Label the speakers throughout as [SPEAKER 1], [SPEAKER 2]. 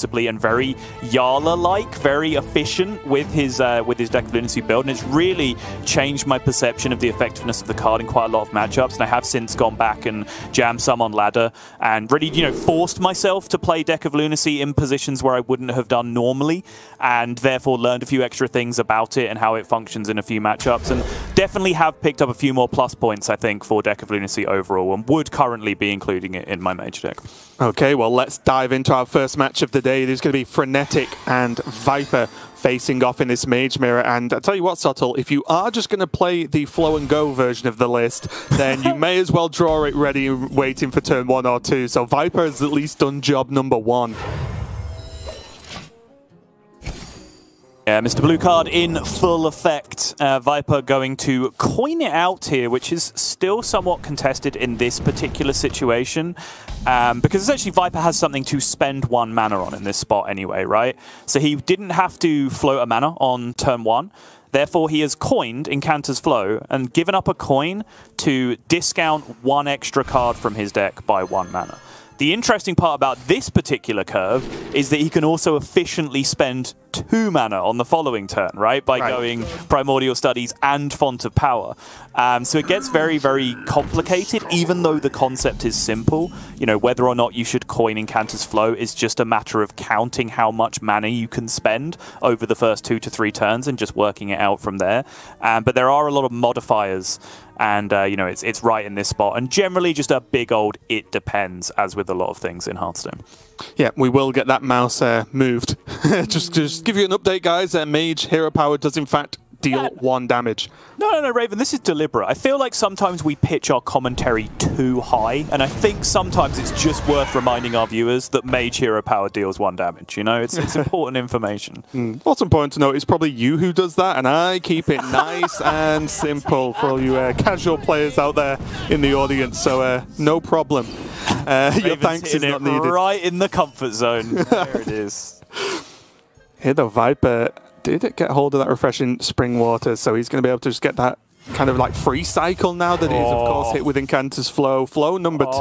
[SPEAKER 1] and very Yarla-like, very efficient with his deck of Lunacy build, and it's really changed my perception of the effectiveness of the card in quite a lot of matchups. And I have since gone back and jammed some on ladder and really, you know, forced myself to play deck of Lunacy in positions where I wouldn't have done normally, and therefore learned a few extra things about it and how it functions in a few matchups, and definitely have picked up a few more plus points, I think, for deck of Lunacy overall, and would currently be including it in my mage deck.
[SPEAKER 2] Okay, well, let's dive into our first match of the day. There's going to be Frenetic and Viper facing off in this Mage Mirror. And I tell you what, Subtle, if you are just going to play the flow and go version of the list, then you may as well draw it ready and waiting for turn 1 or 2. So Viper has at least done job number 1.
[SPEAKER 1] Yeah, Mr. Blue card in full effect. Viper going to coin it out here, which is still somewhat contested in this particular situation. Because essentially Viper has something to spend 1 mana on in this spot anyway, right? So he didn't have to float a mana on turn 1. Therefore, he has coined Incanter's Flow and given up a coin to discount 1 extra card from his deck by 1 mana. The interesting part about this particular curve is that he can also efficiently spend 2 mana on the following turn, right? By going Primordial Studies and Font of Power. So it gets very, very complicated, even though the concept is simple. You know, whether or not you should coin Incanter's Flow is just a matter of counting how much mana you can spend over the first 2 to 3 turns and just working it out from there. But there are a lot of modifiers, and you know, it's right in this spot, and generally just a big old it depends, as with a lot of things in Hearthstone.
[SPEAKER 2] Yeah, we will get that mouse moved. just give you an update, guys. Mage Hero Power does in fact deal 1 damage.
[SPEAKER 1] No, Raven, this is deliberate. I feel like sometimes we pitch our commentary too high, and I think sometimes it's just worth reminding our viewers that Mage Hero Power deals 1 damage. You know, it's important information.
[SPEAKER 2] What's important to note is probably you who does that, and I keep it nice and simple for all you casual players out there in the audience, so no problem. Your thanks is not needed.
[SPEAKER 1] Right in the comfort zone. There it is.
[SPEAKER 2] Here, the Viper did get hold of that refreshing spring water, so he's going to be able to just get that kind of like free cycle now that he's, of course, hit with Incanter's Flow. Flow number 2.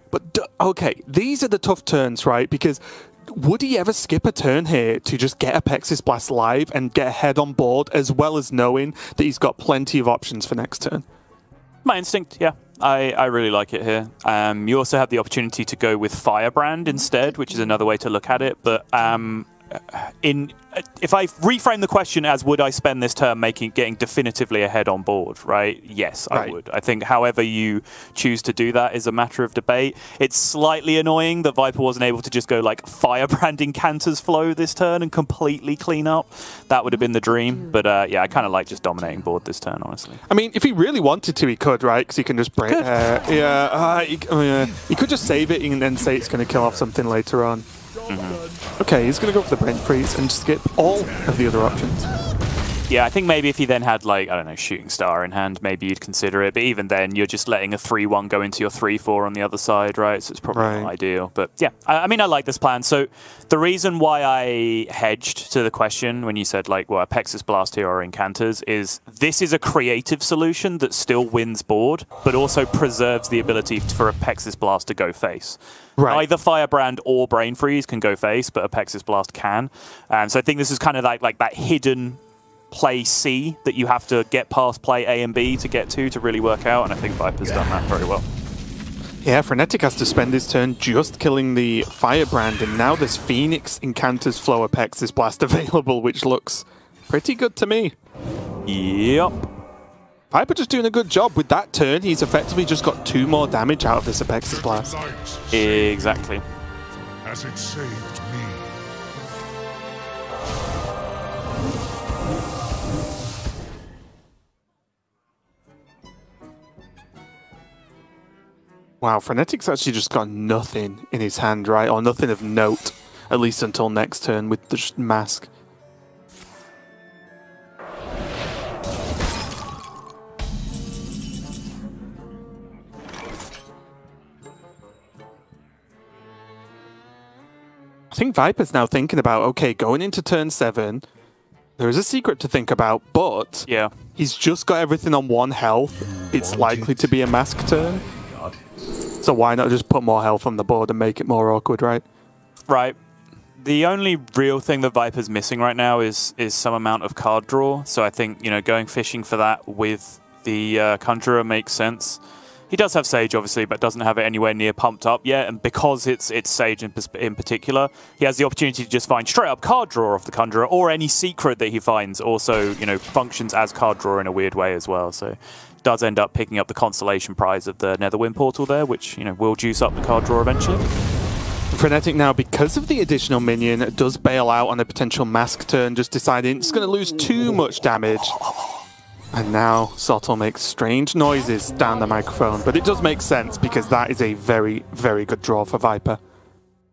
[SPEAKER 2] But, okay, these are the tough turns, right? Because would he ever skip a turn here to just get a Pexis Blast live and get ahead on board, as well as knowing that he's got plenty of options for next turn?
[SPEAKER 1] My instinct, yeah. I really like it here. You also have the opportunity to go with Firebrand instead, which is another way to look at it. But if I reframe the question as would I spend this turn getting definitively ahead on board, right? Yes, I would. I think however you choose to do that is a matter of debate. It's slightly annoying that Viper wasn't able to just go like Firebrand Incanter's Flow this turn and completely clean up. That would have been the dream. But yeah, I kind of like just dominating board this turn, honestly. I
[SPEAKER 2] mean, if he really wanted to, he could, right? Because he can just break. He could just save it and then say it's going to kill off something later on. Okay, he's going to go for the Brent Freeze and skip all of the other options.
[SPEAKER 1] Yeah, I think maybe if he then had, like, I don't know, Shooting Star in hand, maybe you'd consider it. But even then, you're just letting a 3-1 go into your 3-4 on the other side, right? So it's probably not ideal. But yeah, I mean, I like this plan. So the reason why I hedged to the question when you said, like, well, a Pexis Blast here or Incanters is this is a creative solution that still wins board, but also preserves the ability for a Pexis Blast to go face. Either Firebrand or Brain Freeze can go face, but a Pexis Blast can. So I think this is kind of like that hidden play C that you have to get past play A and B to get to really work out, and I think Viper's done that very well.
[SPEAKER 2] Yeah, Frenetic has to spend his turn just killing the Firebrand, and now there's Phoenix, Incanter's Flow, Pexis Blast available, which looks pretty good to me.
[SPEAKER 1] Yep.
[SPEAKER 2] Viper just doing a good job with that turn. He's effectively just got 2 more damage out of this Apexis Blast.
[SPEAKER 1] Exactly.
[SPEAKER 3] As it saved me.
[SPEAKER 2] Wow, Frenetic's actually just got nothing in his hand, right? Or nothing of note, at least until next turn with the Mask. I think Viper's now thinking about, okay, going into turn 7, there is a secret to think about, but he's just got everything on 1 health. It's likely to be a Mask turn. So why not just put more health on the board and make it more awkward, right?
[SPEAKER 1] Right. The only real thing that Viper's missing right now is some amount of card draw. So I think, you know, going fishing for that with the Conjurer makes sense. He does have Sage, obviously, but doesn't have it anywhere near pumped up yet. And because it's Sage in particular, he has the opportunity to just find straight up card draw off the Conjurer, or any secret that he finds also, you know, functions as card draw in a weird way as well. So does end up picking up the consolation prize of the Netherwind portal there, which, you know, will juice up the card draw eventually.
[SPEAKER 2] Frenetic now, because of the additional minion, does bail out on a potential mask turn, just deciding it's going to lose too much damage. And now Sottle makes strange noises down the microphone, but it does make sense because that is a very, very good draw for Viper.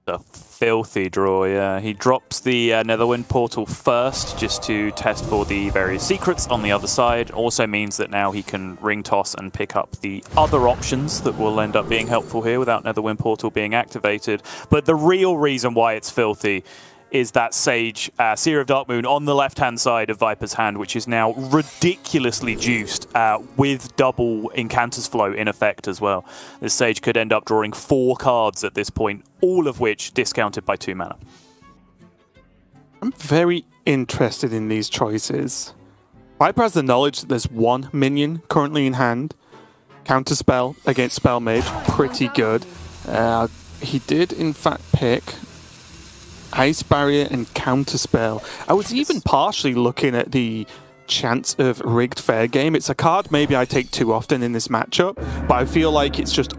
[SPEAKER 1] A filthy draw, yeah. He drops the Netherwind portal first just to test for the various secrets on the other side. Also means that now he can ring toss and pick up the other options that will end up being helpful here without Netherwind portal being activated. But the real reason why it's filthy is that Sage, Seer of Darkmoon, on the left-hand side of Viper's hand, which is now ridiculously juiced with double Incanter's Flow in effect as well. This Sage could end up drawing 4 cards at this point, all of which discounted by 2 mana.
[SPEAKER 2] I'm very interested in these choices. Viper has the knowledge that there's 1 minion currently in hand. Counterspell against Spell Mage, pretty good. He did, in fact, pick Ice Barrier and Counterspell. I was even partially looking at the chance of Rigged Fair Game. It's a card maybe I take too often in this matchup, but I feel like it's just,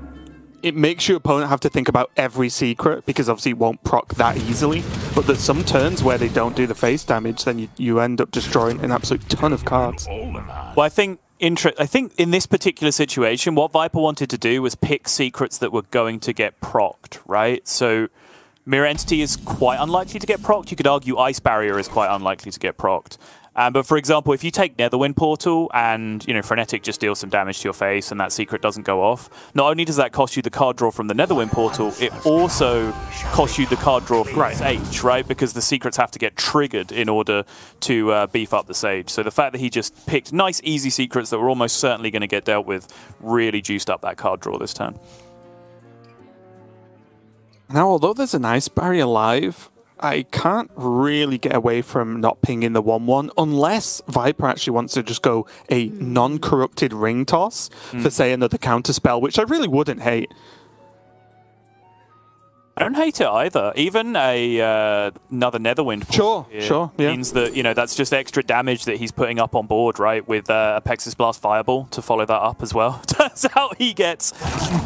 [SPEAKER 2] it makes your opponent have to think about every secret, because obviously it won't proc that easily. But there's some turns where they don't do the face damage, then you end up destroying an absolute ton of cards.
[SPEAKER 1] Well, I think in this particular situation, what Viper wanted to do was pick secrets that were going to get procced, right? So Mirror Entity is quite unlikely to get procced. You could argue Ice Barrier is quite unlikely to get procced. But for example, if you take Netherwind Portal and, you know, Frenetic just deals some damage to your face and that secret doesn't go off, not only does that cost you the card draw from the Netherwind Portal, it also costs you the card draw from Sage, right? Because the secrets have to get triggered in order to beef up the Sage. So the fact that he just picked nice, easy secrets that were almost certainly going to get dealt with really juiced up that card draw this turn.
[SPEAKER 2] Now, although there's an Ice Barrier live, I can't really get away from not pinging the 1/1 unless Viper actually wants to just go a non-corrupted ring toss for, say, another counterspell, which I really wouldn't hate.
[SPEAKER 1] I don't hate it either. Even another Netherwind
[SPEAKER 2] Sure, yeah.
[SPEAKER 1] means that, you know, that's just extra damage that he's putting up on board, right? With Apexis Blast Fireball to follow that up as well. Turns out he gets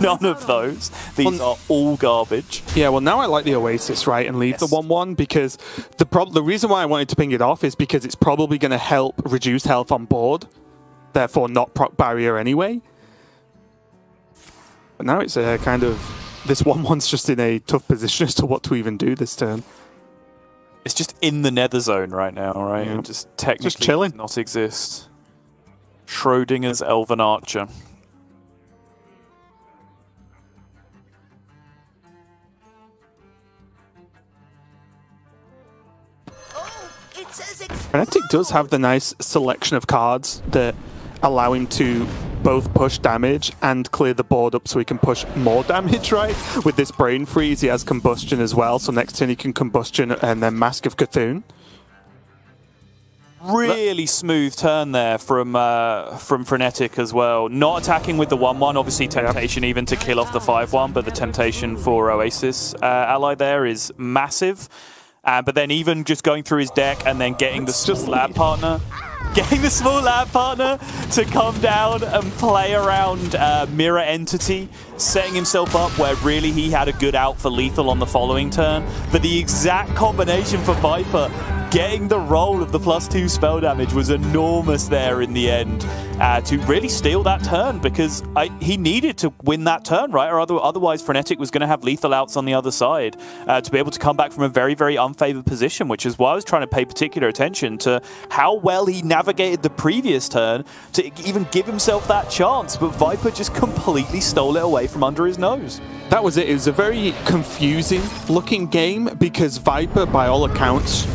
[SPEAKER 1] none of those. These are all garbage.
[SPEAKER 2] Yeah, well, now I like the Oasis, right, and leave the 1/1 because the reason why I wanted to ping it off is because it's probably going to help reduce health on board, therefore not proc barrier anyway. But now it's a kind of, this 1/1's just in a tough position as to what to even do this turn.
[SPEAKER 1] It's just in the nether zone right now, right?
[SPEAKER 2] Yeah.
[SPEAKER 1] It just technically
[SPEAKER 2] just chilling.
[SPEAKER 1] does not exist. Schrodinger's Elven Archer.
[SPEAKER 2] Frenetic does have the nice selection of cards that allow him to both push damage and clear the board up so he can push more damage, right? With this Brain Freeze, he has Combustion as well, so next turn he can Combustion and then Mask of Cthulhu.
[SPEAKER 1] Really smooth turn there from Frenetic as well. Not attacking with the 1/1, obviously temptation even to kill off the 5/1, but the temptation for Oasis ally there is massive. But then even just going through his deck and then getting the small lab partner. Getting the small lab partner to come down and play around Mirror Entity, setting himself up where really he had a good out for lethal on the following turn. But the exact combination for Viper, getting the roll of the +2 spell damage was enormous there in the end to really steal that turn, because he needed to win that turn, right? Or otherwise Frenetic was going to have lethal outs on the other side to be able to come back from a very, very unfavored position, which is why I was trying to pay particular attention to how well he navigated the previous turn to even give himself that chance. But Viper just completely stole it away from under his nose.
[SPEAKER 2] That was it. It was a very confusing looking game because Viper, by all accounts,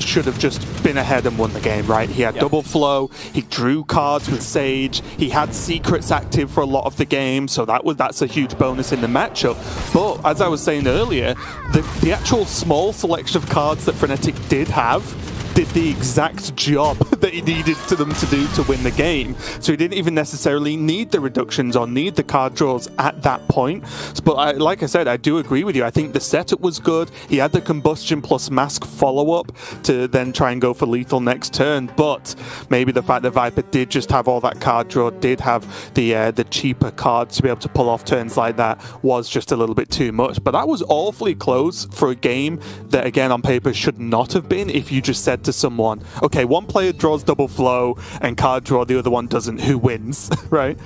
[SPEAKER 2] should have just been ahead and won the game, right? He had double flow, he drew cards with Sage, he had secrets active for a lot of the game, so that's a huge bonus in the matchup. But as I was saying earlier, the actual small selection of cards that Frenetic did have did the exact job that he needed them to do to win the game. So he didn't even necessarily need the reductions or need the card draws at that point. But like I said, I do agree with you. I think the setup was good. He had the combustion plus mask follow-up to then try and go for lethal next turn. But maybe the fact that Viper did just have all that card draw, did have the cheaper cards to be able to pull off turns like that, was just a little bit too much. But that was awfully close for a game that, again, on paper should not have been. If you just said to someone, okay, one player draws double flow and card draw, the other one doesn't, who wins? Right?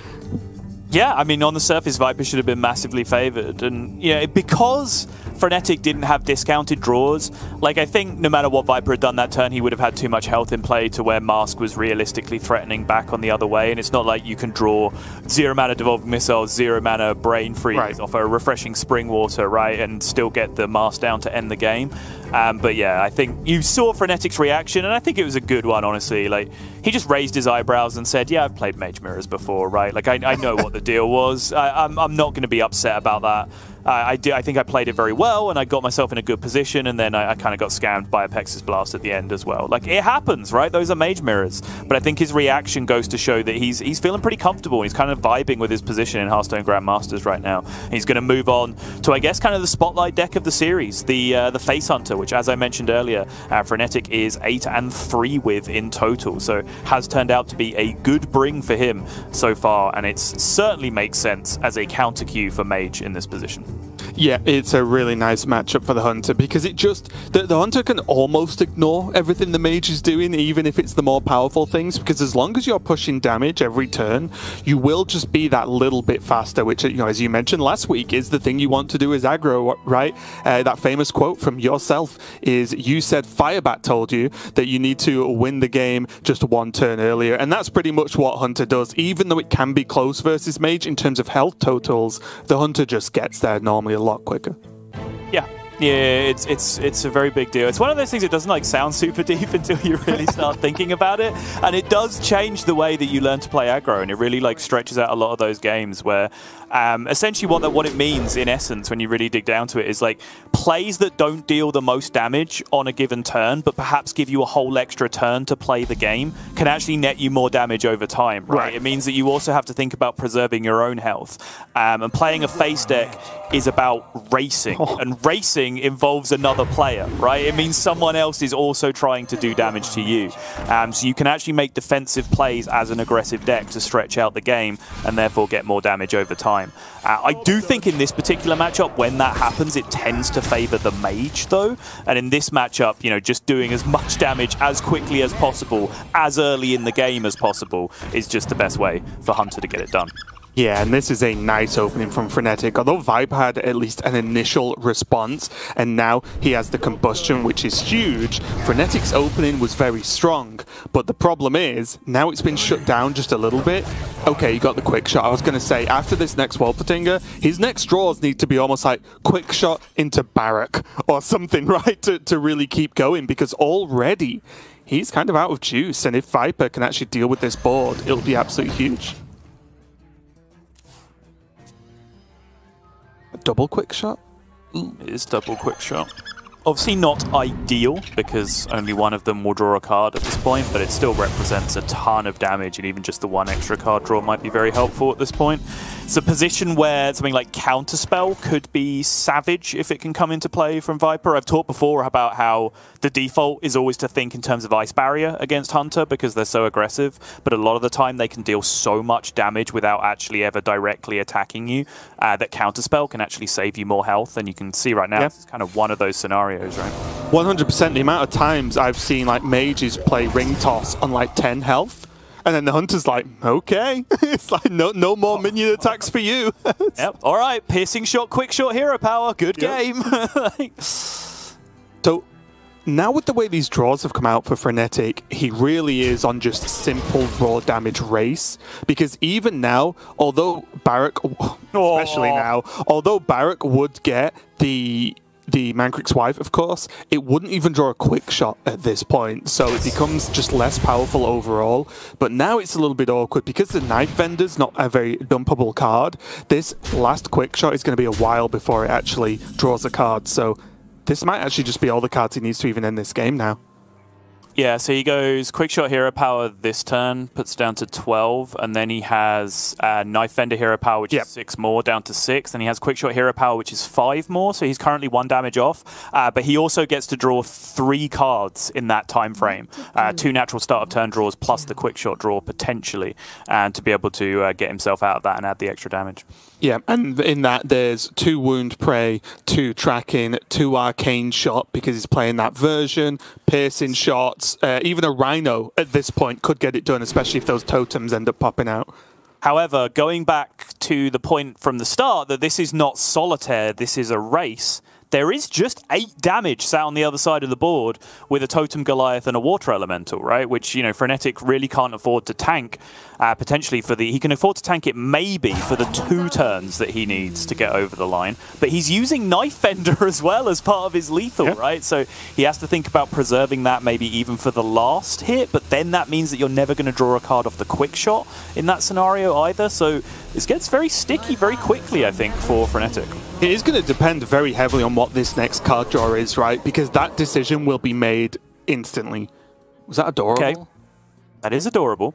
[SPEAKER 1] Yeah, I mean, on the surface, Viper should have been massively favored. And, yeah, because Frenetic didn't have discounted draws, like, I think no matter what Viper had done that turn, he would have had too much health in play to where Mask was realistically threatening back on the other way. And it's not like you can draw 0 mana Devolving Missiles, 0 mana Brain Freeze off a refreshing Spring Water, right, and still get the Mask down to end the game. But yeah, I think you saw Frenetic's reaction, and I think it was a good one, honestly. Like, he just raised his eyebrows and said, yeah, I've played Mage Mirrors before, right? Like, I know what the deal was. I'm not going to be upset about that. I think I played it very well, and I got myself in a good position, and then I kind of got scammed by a Pex's Blast at the end as well. Like, it happens, right? Those are Mage Mirrors. But I think his reaction goes to show that he's feeling pretty comfortable. He's kind of vibing with his position in Hearthstone Grandmasters right now. He's going to move on to, I guess, kind of the spotlight deck of the series, the Face Hunter, which, as I mentioned earlier, Frenetic is 8-3 with in total. So has turned out to be a good bring for him so far, and it certainly makes sense as a counter queue for Mage in this position.
[SPEAKER 2] Yeah, it's a really nice matchup for the Hunter, because it just... The Hunter can almost ignore everything the Mage is doing, even if it's the more powerful things, because as long as you're pushing damage every turn, you will just be that little bit faster, which, you know, as you mentioned last week, is the thing you want to do as aggro, right? That famous quote from yourself is, you said Firebat told you that you need to win the game just one turn earlier, and that's pretty much what Hunter does. Even though it can be close versus Mage in terms of health totals, the Hunter just gets there normally a lot quicker.
[SPEAKER 1] Yeah. Yeah, it's a very big deal. It's one of those things that doesn't like sound super deep until you really start thinking about it, and it does change the way that you learn to play aggro, and it really like stretches out a lot of those games where essentially what it means in essence when you really dig down to it is like plays that don't deal the most damage on a given turn but perhaps give you a whole extra turn to play the game can actually net you more damage over time, right? It means that you also have to think about preserving your own health, and playing a face deck is about racing, and racing involves another player, right? It means someone else is also trying to do damage to you. So you can actually make defensive plays as an aggressive deck to stretch out the game and therefore get more damage over time. I do think in this particular matchup, when that happens, it tends to favor the Mage, though. And in this matchup, you know, just doing as much damage as quickly as possible, as early in the game as possible, is just the best way for Hunter to get it done.
[SPEAKER 2] Yeah, and this is a nice opening from Frenetic. Although Viper had at least an initial response, and now he has the combustion, which is huge, Frenetic's opening was very strong. But the problem is, now it's been shut down just a little bit. Okay, you got the quick shot. I was going to say, after this next Wolpertinger, his next draws need to be almost like quick shot into Barak or something, right, to really keep going, because already he's kind of out of juice. And if Viper can actually deal with this board, it'll be absolutely huge. Double quick shot?
[SPEAKER 1] It is double quick shot. Obviously not ideal, because only one of them will draw a card at this point, but it still represents a ton of damage, and even just the one extra card draw might be very helpful at this point. It's a position where something like Counterspell could be savage if it can come into play from Viper. I've talked before about how the default is always to think in terms of Ice Barrier against Hunter because they're so aggressive, but a lot of the time they can deal so much damage without actually ever directly attacking you that Counterspell can actually save you more health, and you can see right now it's kind of one of those scenarios, right?
[SPEAKER 2] 100%. The amount of times I've seen like mages play Ring Toss on like 10 health, and then the Hunter's like, okay, it's like no more minion attacks for you.
[SPEAKER 1] Yep. All right, piercing shot, quick shot, hero power, good game.
[SPEAKER 2] So now with the way these draws have come out for Frenetic, he really is on just simple raw damage race, because even now, although Barak, especially now, although Barak would get the the Mancrick's wife, of course, it wouldn't even draw a quick shot at this point, so it becomes just less powerful overall. But now it's a little bit awkward because the Knife Vendor's not a very dumpable card. This last quick shot is going to be a while before it actually draws a card, so this might actually just be all the cards he needs to even end this game now.
[SPEAKER 1] Yeah, so he goes Quick Shot Hero Power this turn, puts down to 12, and then he has Knife Vendor Hero Power, which is 6 more, down to 6. Then he has Quick Shot Hero Power, which is 5 more, so he's currently 1 damage off. But he also gets to draw 3 cards in that time frame. 2 natural start of turn draws, plus the Quick Shot draw, potentially, and to be able to get himself out of that and add the extra damage.
[SPEAKER 2] Yeah, and in that there's 2 Wound Prey, 2 Tracking, 2 Arcane Shot, because he's playing that version, Piercing Shots. Even a Rhino at this point could get it done, especially if those totems end up popping out.
[SPEAKER 1] However, going back to the point from the start that this is not solitaire, this is a race, there is just 8 damage sat on the other side of the board with a Totem Goliath and a Water Elemental, right? Which, you know, Frenetic really can't afford to tank, potentially for the... He can afford to tank it maybe for the 2 turns that he needs to get over the line. But he's using Knife Vendor as well as part of his lethal, right? So he has to think about preserving that maybe even for the last hit, but then that means that you're never going to draw a card off the Quick Shot in that scenario either. So this gets very sticky very quickly, I think, for Frenetic.
[SPEAKER 2] It is going to depend very heavily on what this next card draw is, right? Because that decision will be made instantly. Was that adorable?
[SPEAKER 1] Okay. That is adorable.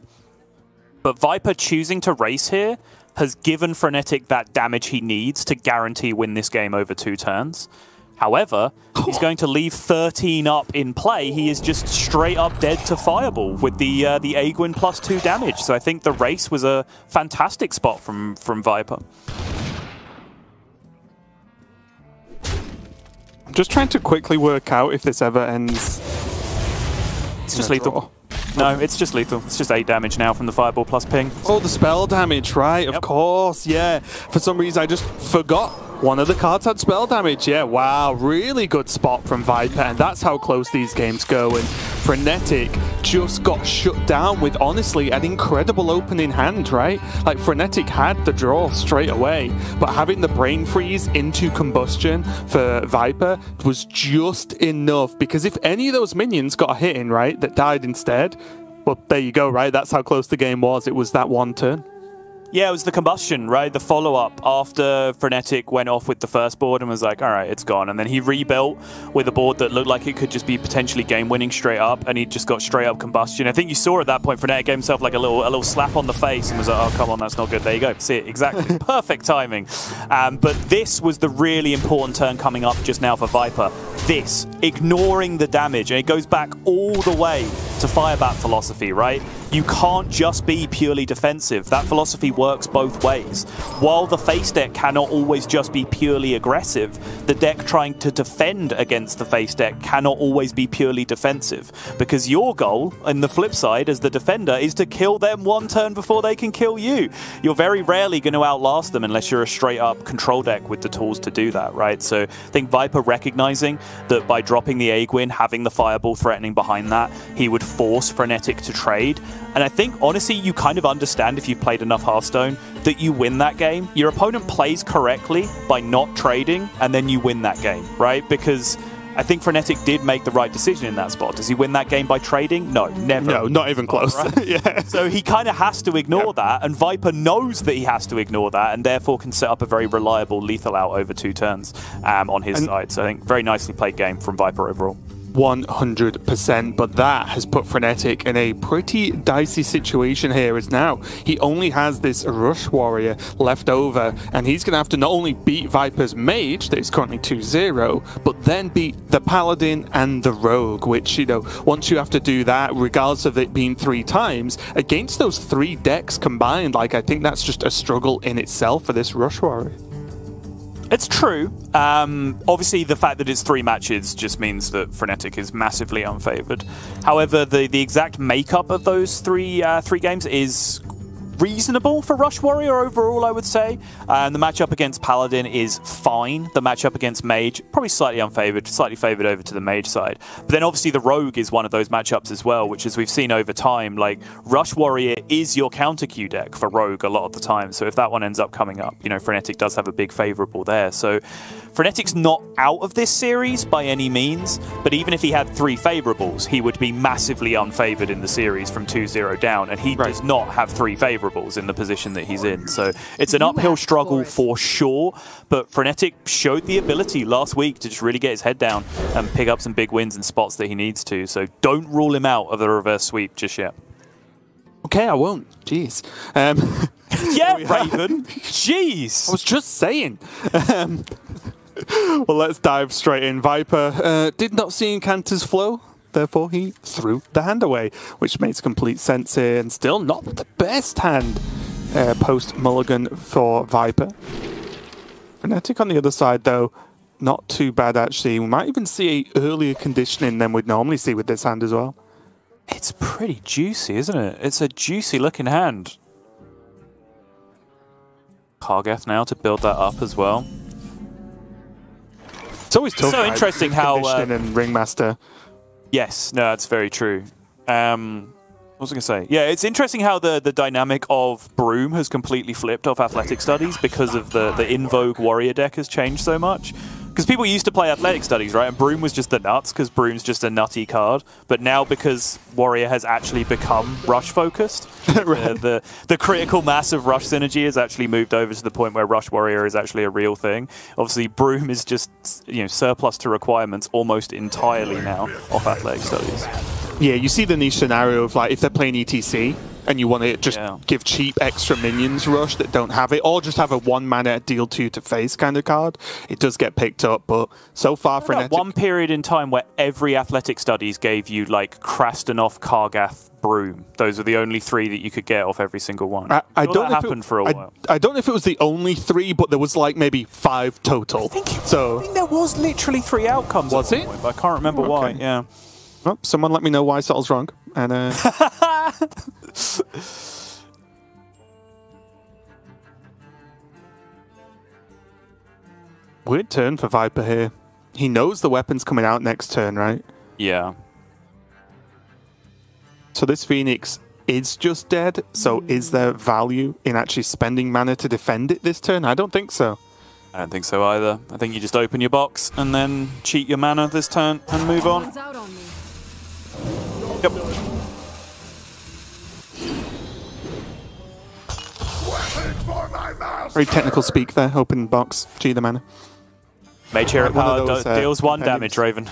[SPEAKER 1] But Viper choosing to race here has given Frenetic that damage he needs to guarantee win this game over 2 turns. However, he's going to leave 13 up in play. He is just straight up dead to Fireball with the Aegwin plus 2 damage. So I think the race was a fantastic spot from Viper.
[SPEAKER 2] I'm just trying to quickly work out if this ever ends.
[SPEAKER 1] It's just lethal. No, it's just lethal. It's just 8 damage now from the Fireball plus ping.
[SPEAKER 2] Oh, the spell damage, right? Of course, yeah. For some reason, I just forgot one of the cards had spell damage. Yeah, wow, really good spot from Viper, and that's how close these games go. And Frenetic just got shut down with, honestly, an incredible opening hand, right? Like, Frenetic had the draw straight away, but having the Brain Freeze into Combustion for Viper was just enough, because if any of those minions got a hit in, right, that died instead, well, there you go, right? That's how close the game was. It was that one turn.
[SPEAKER 1] Yeah, it was the combustion, right? The follow-up after Frenetic went off with the first board and was like, all right, it's gone. And then he rebuilt with a board that looked like it could just be potentially game-winning straight up, and he just got straight-up combustion. I think you saw at that point, Frenetic gave himself like a little slap on the face and was like, oh, come on, that's not good. There you go. See it, exactly. Perfect timing. But this was the really important turn coming up just now for Viper. This, ignoring the damage, and it goes back all the way to Firebat philosophy, right? You can't just be purely defensive. That philosophy works both ways. While the face deck cannot always just be purely aggressive, the deck trying to defend against the face deck cannot always be purely defensive. Because your goal, on the flip side, as the defender, is to kill them 1 turn before they can kill you. You're very rarely going to outlast them unless you're a straight-up control deck with the tools to do that, right? So I think Viper recognizing that by dropping the Aegwin, having the Fireball threatening behind that, he would force Frenetic to trade. And I think, honestly, you kind of understand if you've played enough Hearthstone that you win that game. Your opponent plays correctly by not trading, and then you win that game, right? Because I think Frenetic did make the right decision in that spot. Does he win that game by trading? No, never.
[SPEAKER 2] No, not even close. Right? Yeah.
[SPEAKER 1] So he kind of has to ignore that, and Viper knows that he has to ignore that, and therefore can set up a very reliable lethal out over 2 turns on his side. So I think very nicely played game from Viper overall.
[SPEAKER 2] 100%, but that has put Frenetic in a pretty dicey situation here, as now he only has this Rush Warrior left over, and he's going to have to not only beat Viper's Mage, that is currently 2-0, but then beat the Paladin and the Rogue, which, you know, once you have to do that, regardless of it being 3 times, against those 3 decks combined, like, I think that's just a struggle in itself for this Rush Warrior.
[SPEAKER 1] It's true. Obviously, the fact that it's 3 matches just means that Frenetic is massively unfavored. However, the exact makeup of those three games is reasonable for Rush Warrior overall, I would say. And the matchup against Paladin is fine. The matchup against Mage, probably slightly unfavored, slightly favored over to the Mage side. But then obviously the Rogue is one of those matchups as well, which as we've seen over time, like Rush Warrior is your counter Q deck for Rogue a lot of the time. So if that one ends up coming up, you know, Frenetic does have a big favorable there. So Frenetic's not out of this series by any means, but even if he had 3 favorables, he would be massively unfavored in the series from 2-0 down, and he does not have 3 favorables in the position that he's in. So it's an uphill struggle for sure, but Frenetic showed the ability last week to just really get his head down and pick up some big wins in spots that he needs to. So don't rule him out of the reverse sweep just yet.
[SPEAKER 2] Okay, I won't. Jeez.
[SPEAKER 1] Yeah, Raven. Jeez.
[SPEAKER 2] I was just saying. Well, let's dive straight in. Viper did not see Incanter's flow. Therefore, he threw the hand away, which makes complete sense here, and still not the best hand post-mulligan for Viper. Frenetic on the other side, though, not too bad, actually. We might even see a earlier conditioning than we'd normally see with this hand as well.
[SPEAKER 1] It's pretty juicy, isn't it? It's a juicy-looking hand. Kargath now to build that up as well.
[SPEAKER 2] It's always tough.
[SPEAKER 1] So interesting how
[SPEAKER 2] and Ringmaster.
[SPEAKER 1] Yes, no, that's very true. What was I going to say? Yeah, it's interesting how the dynamic of Broom has completely flipped off Athletic Studies because of the in vogue Warrior deck has changed so much. Because people used to play Athletic Studies, right? And Broom was just the nuts, because Broom's just a nutty card. But now, because Warrior has actually become Rush-focused, right. the critical mass of Rush synergy has actually moved over to the point where Rush Warrior is actually a real thing. Obviously, Broom is just, you know, surplus to requirements almost entirely now off Athletic Studies.
[SPEAKER 2] Yeah, you see the niche scenario of, like, if they're playing ETC, and you want to just give cheap extra minions rush that don't have it, or just have a 1-mana deal 2 to face kind of card, it does get picked up. But so far, Frenetic...
[SPEAKER 1] One period in time where every Athletic Studies gave you, like, Krastenov, Kargath, Broom. Those are the only 3 that you could get off every single one.
[SPEAKER 2] I don't know if
[SPEAKER 1] happened for a while.
[SPEAKER 2] I don't know if it was the only 3, but there was, like, maybe 5 total. I think
[SPEAKER 1] there was literally 3 outcomes.
[SPEAKER 2] Was it?
[SPEAKER 1] Point, but I can't remember why, yeah.
[SPEAKER 2] Well, someone let me know why Salt's wrong. And weird turn for Viper here. He knows the weapon's coming out next turn, right?
[SPEAKER 1] Yeah.
[SPEAKER 2] So this Phoenix is just dead. So is there value in actually spending mana to defend it this turn? I don't think so.
[SPEAKER 1] I don't think so either. I think you just open your box and then cheat your mana this turn and move on. Yep.
[SPEAKER 2] Very technical speak there. Open box, G the mana.
[SPEAKER 1] Mage Hero Power deals 1 damage, Raven.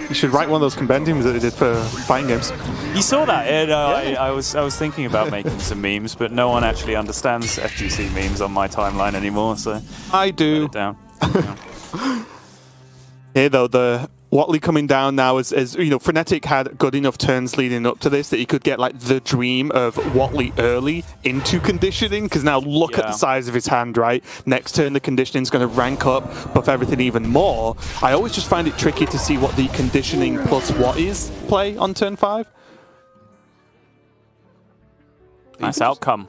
[SPEAKER 2] You should write one of those compendiums that they did for fighting games.
[SPEAKER 1] You saw that? Yeah, I was thinking about making some memes, but no one actually understands FGC memes on my timeline anymore, so
[SPEAKER 2] I do.
[SPEAKER 1] Let it down.
[SPEAKER 2] Here though, the Watley coming down now is you know, Frenetic had good enough turns leading up to this that he could get like the dream of Watley early into conditioning, because now look at the size of his hand, right? Next turn the conditioning's going to rank up, buff everything even more. I always just find it tricky to see what the conditioning plus what is play on turn 5.
[SPEAKER 1] Nice outcome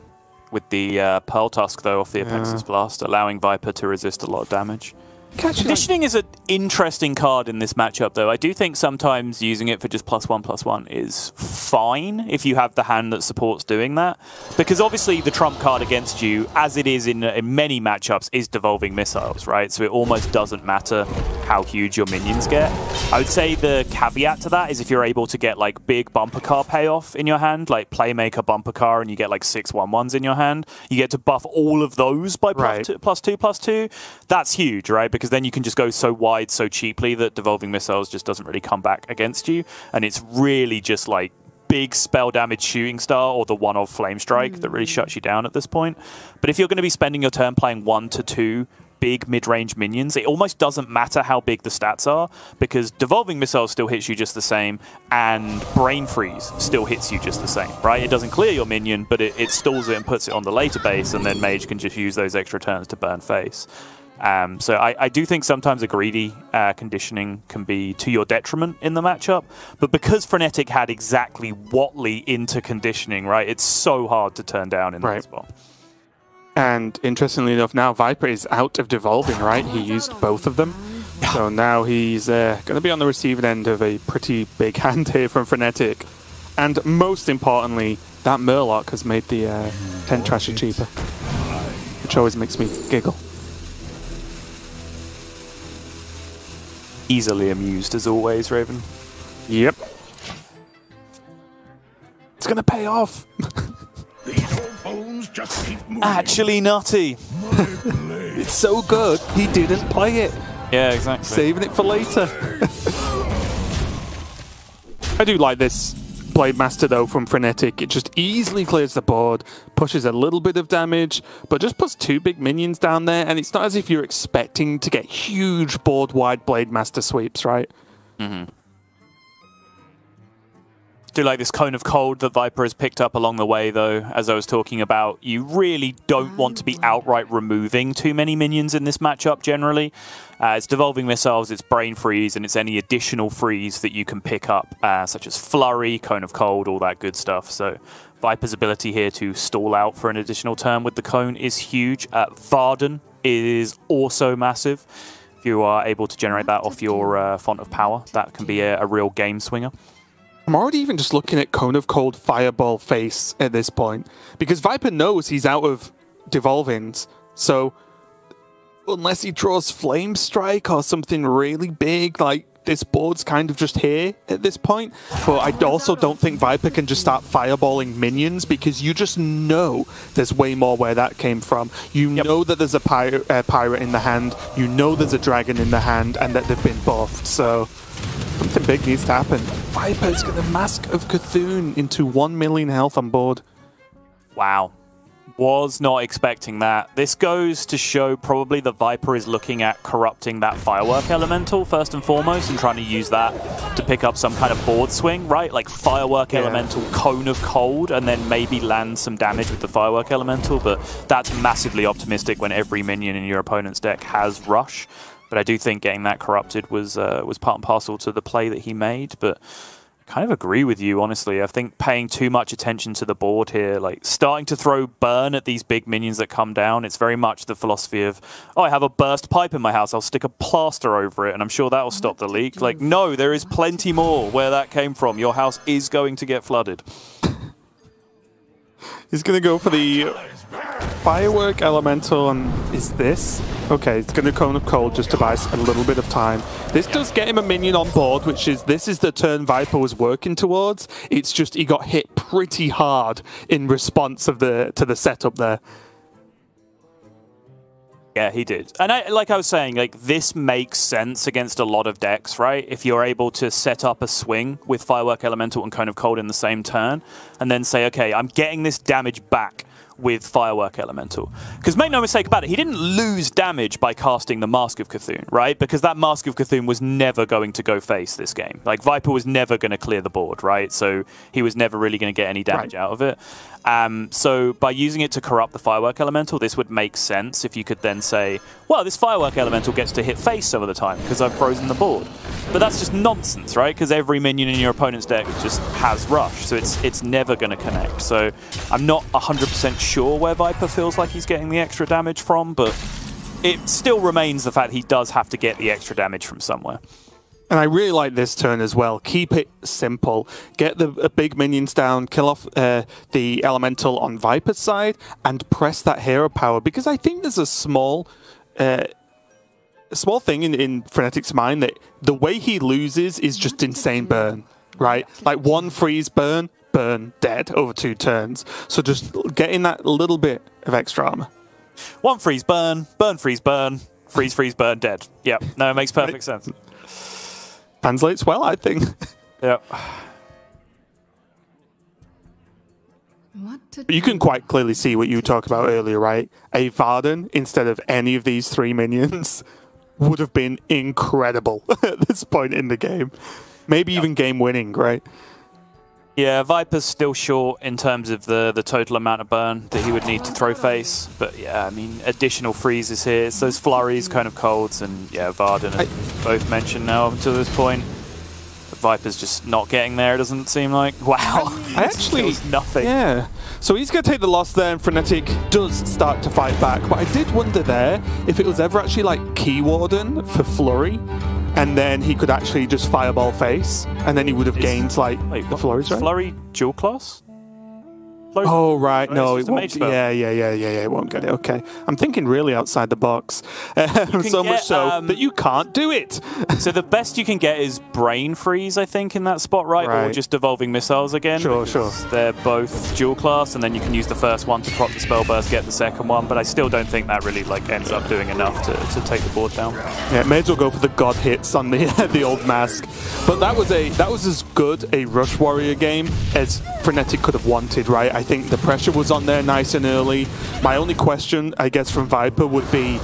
[SPEAKER 1] with the Pearl Tusk though off the Apexis Blast, allowing Viper to resist a lot of damage. Conditioning is an interesting card in this matchup, though. I do think sometimes using it for just +1/+1 is fine if you have the hand that supports doing that. Because obviously the trump card against you, as it is in many matchups, is Devolving Missiles, right? So it almost doesn't matter how huge your minions get. I would say the caveat to that is if you're able to get like big bumper car payoff in your hand, like Playmaker bumper car, and you get like 6 1/1s in your hand, you get to buff all of those by +2/+2. That's huge, right? Because then you can just go so wide so cheaply that Devolving Missiles just doesn't really come back against you, and it's really just like big spell damage Shooting Star or the one of Flame Strike that really shuts you down at this point. But if you're going to be spending your turn playing 1 to 2 big mid-range minions, it almost doesn't matter how big the stats are, because Devolving Missiles still hits you just the same, and Brain Freeze still hits you just the same, right? It doesn't clear your minion, but it stalls it and puts it on the later base, and then Mage can just use those extra turns to burn face. So I do think sometimes a greedy conditioning can be to your detriment in the matchup, but because Frenetic had exactly Watley into conditioning, right, it's so hard to turn down in that spot.
[SPEAKER 2] And interestingly enough, now Viper is out of devolving, right? He used both of them. So now he's going to be on the receiving end of a pretty big hand here from Frenetic. And most importantly, that Murloc has made the 10 Trasher cheaper, which always makes me giggle.
[SPEAKER 1] Easily amused as always, Raven.
[SPEAKER 2] Yep. It's going to pay off.
[SPEAKER 1] Actually nutty.
[SPEAKER 2] It's so good, he didn't play it.
[SPEAKER 1] Yeah, exactly.
[SPEAKER 2] Saving it for later. I do like this Blade Master though from Frenetic. It just easily clears the board, pushes a little bit of damage, but just puts 2 big minions down there, and it's not as if you're expecting to get huge board-wide Blade Master sweeps, right?
[SPEAKER 1] Mm-hmm. Do like this Cone of Cold that Viper has picked up along the way, though, as I was talking about. You really don't want to be outright removing too many minions in this matchup, generally. It's Devolving Missiles, it's Brain Freeze, and it's any additional freeze that you can pick up, such as Flurry, Cone of Cold, all that good stuff. So Viper's ability here to stall out for an additional turn with the Cone is huge. Varden is also massive. If you are able to generate that off your Font of Power, that can be a real game swinger.
[SPEAKER 2] I'm already even just looking at Cone of Cold Fireball face at this point, because Viper knows he's out of devolvings, so unless he draws Flame Strike or something really big, like this board's kind of just here at this point. But I also don't think Viper can just start fireballing minions, because you just know there's way more where that came from. You know that there's a pirate in the hand, you know there's a dragon in the hand, and that they've been buffed, so something big needs to happen. Viper's got the Mask of Cthulhu into 1 million health on board.
[SPEAKER 1] Wow. Was not expecting that. This goes to show probably the Viper is looking at corrupting that Firework Elemental first and foremost and trying to use that to pick up some kind of board swing, right? Like Firework Elemental, Cone of Cold, and then maybe land some damage with the Firework Elemental, but that's massively optimistic when every minion in your opponent's deck has Rush. But I do think getting that corrupted was part and parcel to the play that he made. But I kind of agree with you, honestly. I think paying too much attention to the board here, like starting to throw burn at these big minions that come down, it's very much the philosophy of, oh, I have a burst pipe in my house, I'll stick a plaster over it and I'm sure that'll stop the leak. Like, no, there is plenty more where that came from. Your house is going to get flooded.
[SPEAKER 2] He's going to go for the Firework Elemental, and is this? Okay, it's going to Cone of Cold just to buy a little bit of time. This does get him a minion on board, which is, this is the turn Viper was working towards. It's just he got hit pretty hard in response of to the setup there.
[SPEAKER 1] Yeah, he did. And like I was saying, like this makes sense against a lot of decks, right? If you're able to set up a swing with Firework Elemental and Cone of Cold in the same turn, and then say, okay, I'm getting this damage back with Firework Elemental. Because make no mistake about it, he didn't lose damage by casting the Mask of Cthulhu, right? Because that Mask of Cthulhu was never going to go face this game. Like, Viper was never going to clear the board, right? So he was never really going to get any damage out of it. So by using it to corrupt the Firework Elemental, this would make sense if you could then say, well, this Firework Elemental gets to hit face some of the time because I've frozen the board. But that's just nonsense, right? Because every minion in your opponent's deck just has Rush, so it's never going to connect. So I'm not 100% sure where Viper feels like he's getting the extra damage from, but it still remains the fact he does have to get the extra damage from somewhere.
[SPEAKER 2] And I really like this turn as well. Keep it simple. Get the big minions down, kill off the Elemental on Viper's side, and press that hero power. Because I think there's a small thing in Frenetic's mind that the way he loses is just insane burn, right? Like one freeze burn, dead over 2 turns. So just getting that little bit of extra armor.
[SPEAKER 1] One freeze burn, freeze burn, freeze burn, dead. Yep, no, it makes perfect sense.
[SPEAKER 2] Translates well, I think.
[SPEAKER 1] Yep.
[SPEAKER 2] But you can quite clearly see what you talked about earlier, right? A Varden instead of any of these 3 minions would have been incredible at this point in the game. Maybe even game winning, right?
[SPEAKER 1] Yeah, Viper's still short in terms of the total amount of burn that he would need to throw face. But yeah, I mean, additional freezes here. It's those flurries, kind of colds, and yeah, Varden and both mentioned now up to this point. But Viper's just not getting there, it doesn't seem like. Wow.
[SPEAKER 2] I actually...
[SPEAKER 1] nothing.
[SPEAKER 2] Yeah. So he's going to take the loss there, and Frenetic does start to fight back. But I did wonder there if it was ever actually like Key Warden for Flurry. And then he could actually just fireball face, and then he would have gained like the flurries, right?
[SPEAKER 1] Flurry dual class? Flurry?
[SPEAKER 2] Oh right, no, it won't.
[SPEAKER 1] Yeah,
[SPEAKER 2] it won't get it. Okay, I'm thinking really outside the box, so much so that you can't do it.
[SPEAKER 1] So the best you can get is Brain Freeze, I think, in that spot, right? Or just Devolving Missiles again.
[SPEAKER 2] Sure.
[SPEAKER 1] They're both dual class, and then you can use the first one to proc the spell burst, get the second one. But I still don't think that really like ends up doing enough to take the board down.
[SPEAKER 2] Yeah, may as well go for the god hits on the the old mask. But that was as good a Rush Warrior game as Frenetic could have wanted, right? I think the pressure was on there nice and early. My only question, I guess, from Viper would be,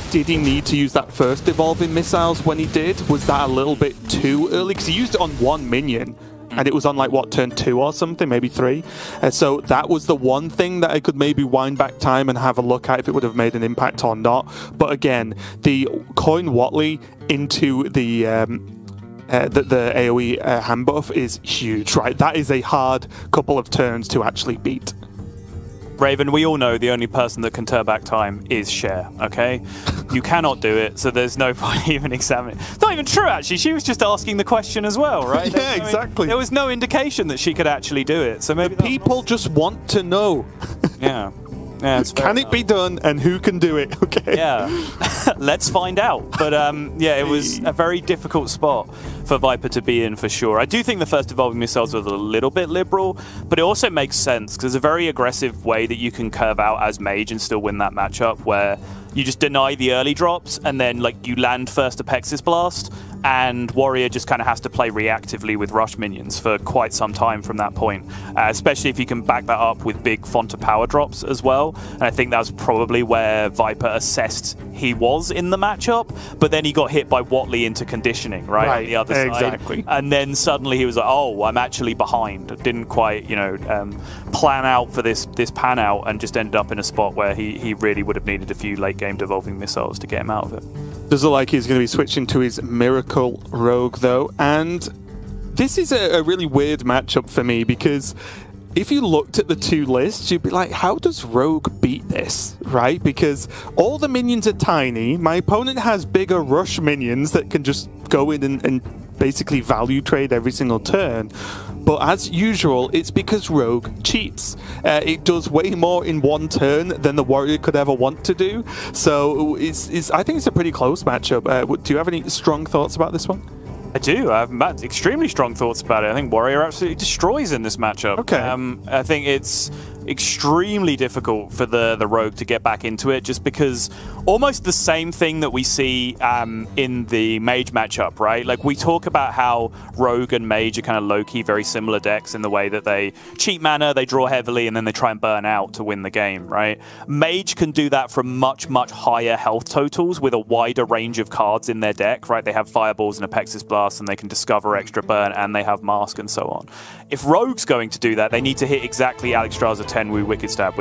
[SPEAKER 2] did he need to use that first Evolving Missiles when he did? Was that a little bit too early? Because he used it on one minion, and it was on, like, what, turn 2 or something, maybe 3? So that was the one thing that I could maybe wind back time and have a look at if it would have made an impact or not. But again, the coin Watley into the AoE hand buff is huge, right? That is a hard couple of turns to actually beat.
[SPEAKER 1] Raven, we all know the only person that can turn back time is Cher, okay? You cannot do it, so there's no point even examining. It's not even true, actually. She was just asking the question as well, right?
[SPEAKER 2] Yeah, exactly.
[SPEAKER 1] There was no indication that she could actually do it, so maybe
[SPEAKER 2] people just want to know.
[SPEAKER 1] Yeah.
[SPEAKER 2] Can it be done, and who can do it? Okay.
[SPEAKER 1] Yeah, let's find out. But yeah, it was a very difficult spot for Viper to be in for sure. I do think the first Evolving Missiles was a little bit liberal, but it also makes sense because there's a very aggressive way that you can curve out as Mage and still win that matchup, where you just deny the early drops and then like you land first Apexis Blast, and Warrior just kind of has to play reactively with rush minions for quite some time from that point, especially if you can back that up with big Fonta power drops as well. And I think that was probably where Viper assessed he was in the matchup, but then he got hit by Watley into conditioning, right, on the other side.
[SPEAKER 2] Exactly.
[SPEAKER 1] And then suddenly he was like, oh, I'm actually behind. Didn't quite, you know, plan out for this pan out, and just ended up in a spot where he really would have needed a few late game Devolving Missiles to get him out of it.
[SPEAKER 2] Does look like he's going to be switching to his Miracle Rogue, though. And this is a really weird matchup for me, because if you looked at the two lists, you'd be like, how does Rogue beat this, right? Because all the minions are tiny. My opponent has bigger rush minions that can just go in and basically value trade every single turn. But as usual, it's because Rogue cheats. It does way more in one turn than the Warrior could ever want to do. So I think it's a pretty close matchup. Do you have any strong thoughts about this one?
[SPEAKER 1] I do. I have extremely strong thoughts about it. I think Warrior absolutely destroys in this matchup.
[SPEAKER 2] Okay.
[SPEAKER 1] I think it's extremely difficult for the Rogue to get back into it, just because almost the same thing that we see in the Mage matchup, right? Like, we talk about how Rogue and Mage are kind of low-key very similar decks in the way that they cheat mana, they draw heavily, and then they try and burn out to win the game, right? Mage can do that from much, much higher health totals with a wider range of cards in their deck, right? They have Fireballs and Apexis Blast, and they can discover extra burn, and they have Mask and so on. If Rogue's going to do that, they need to hit exactly Alexstrasza 10 with Wicked Stab,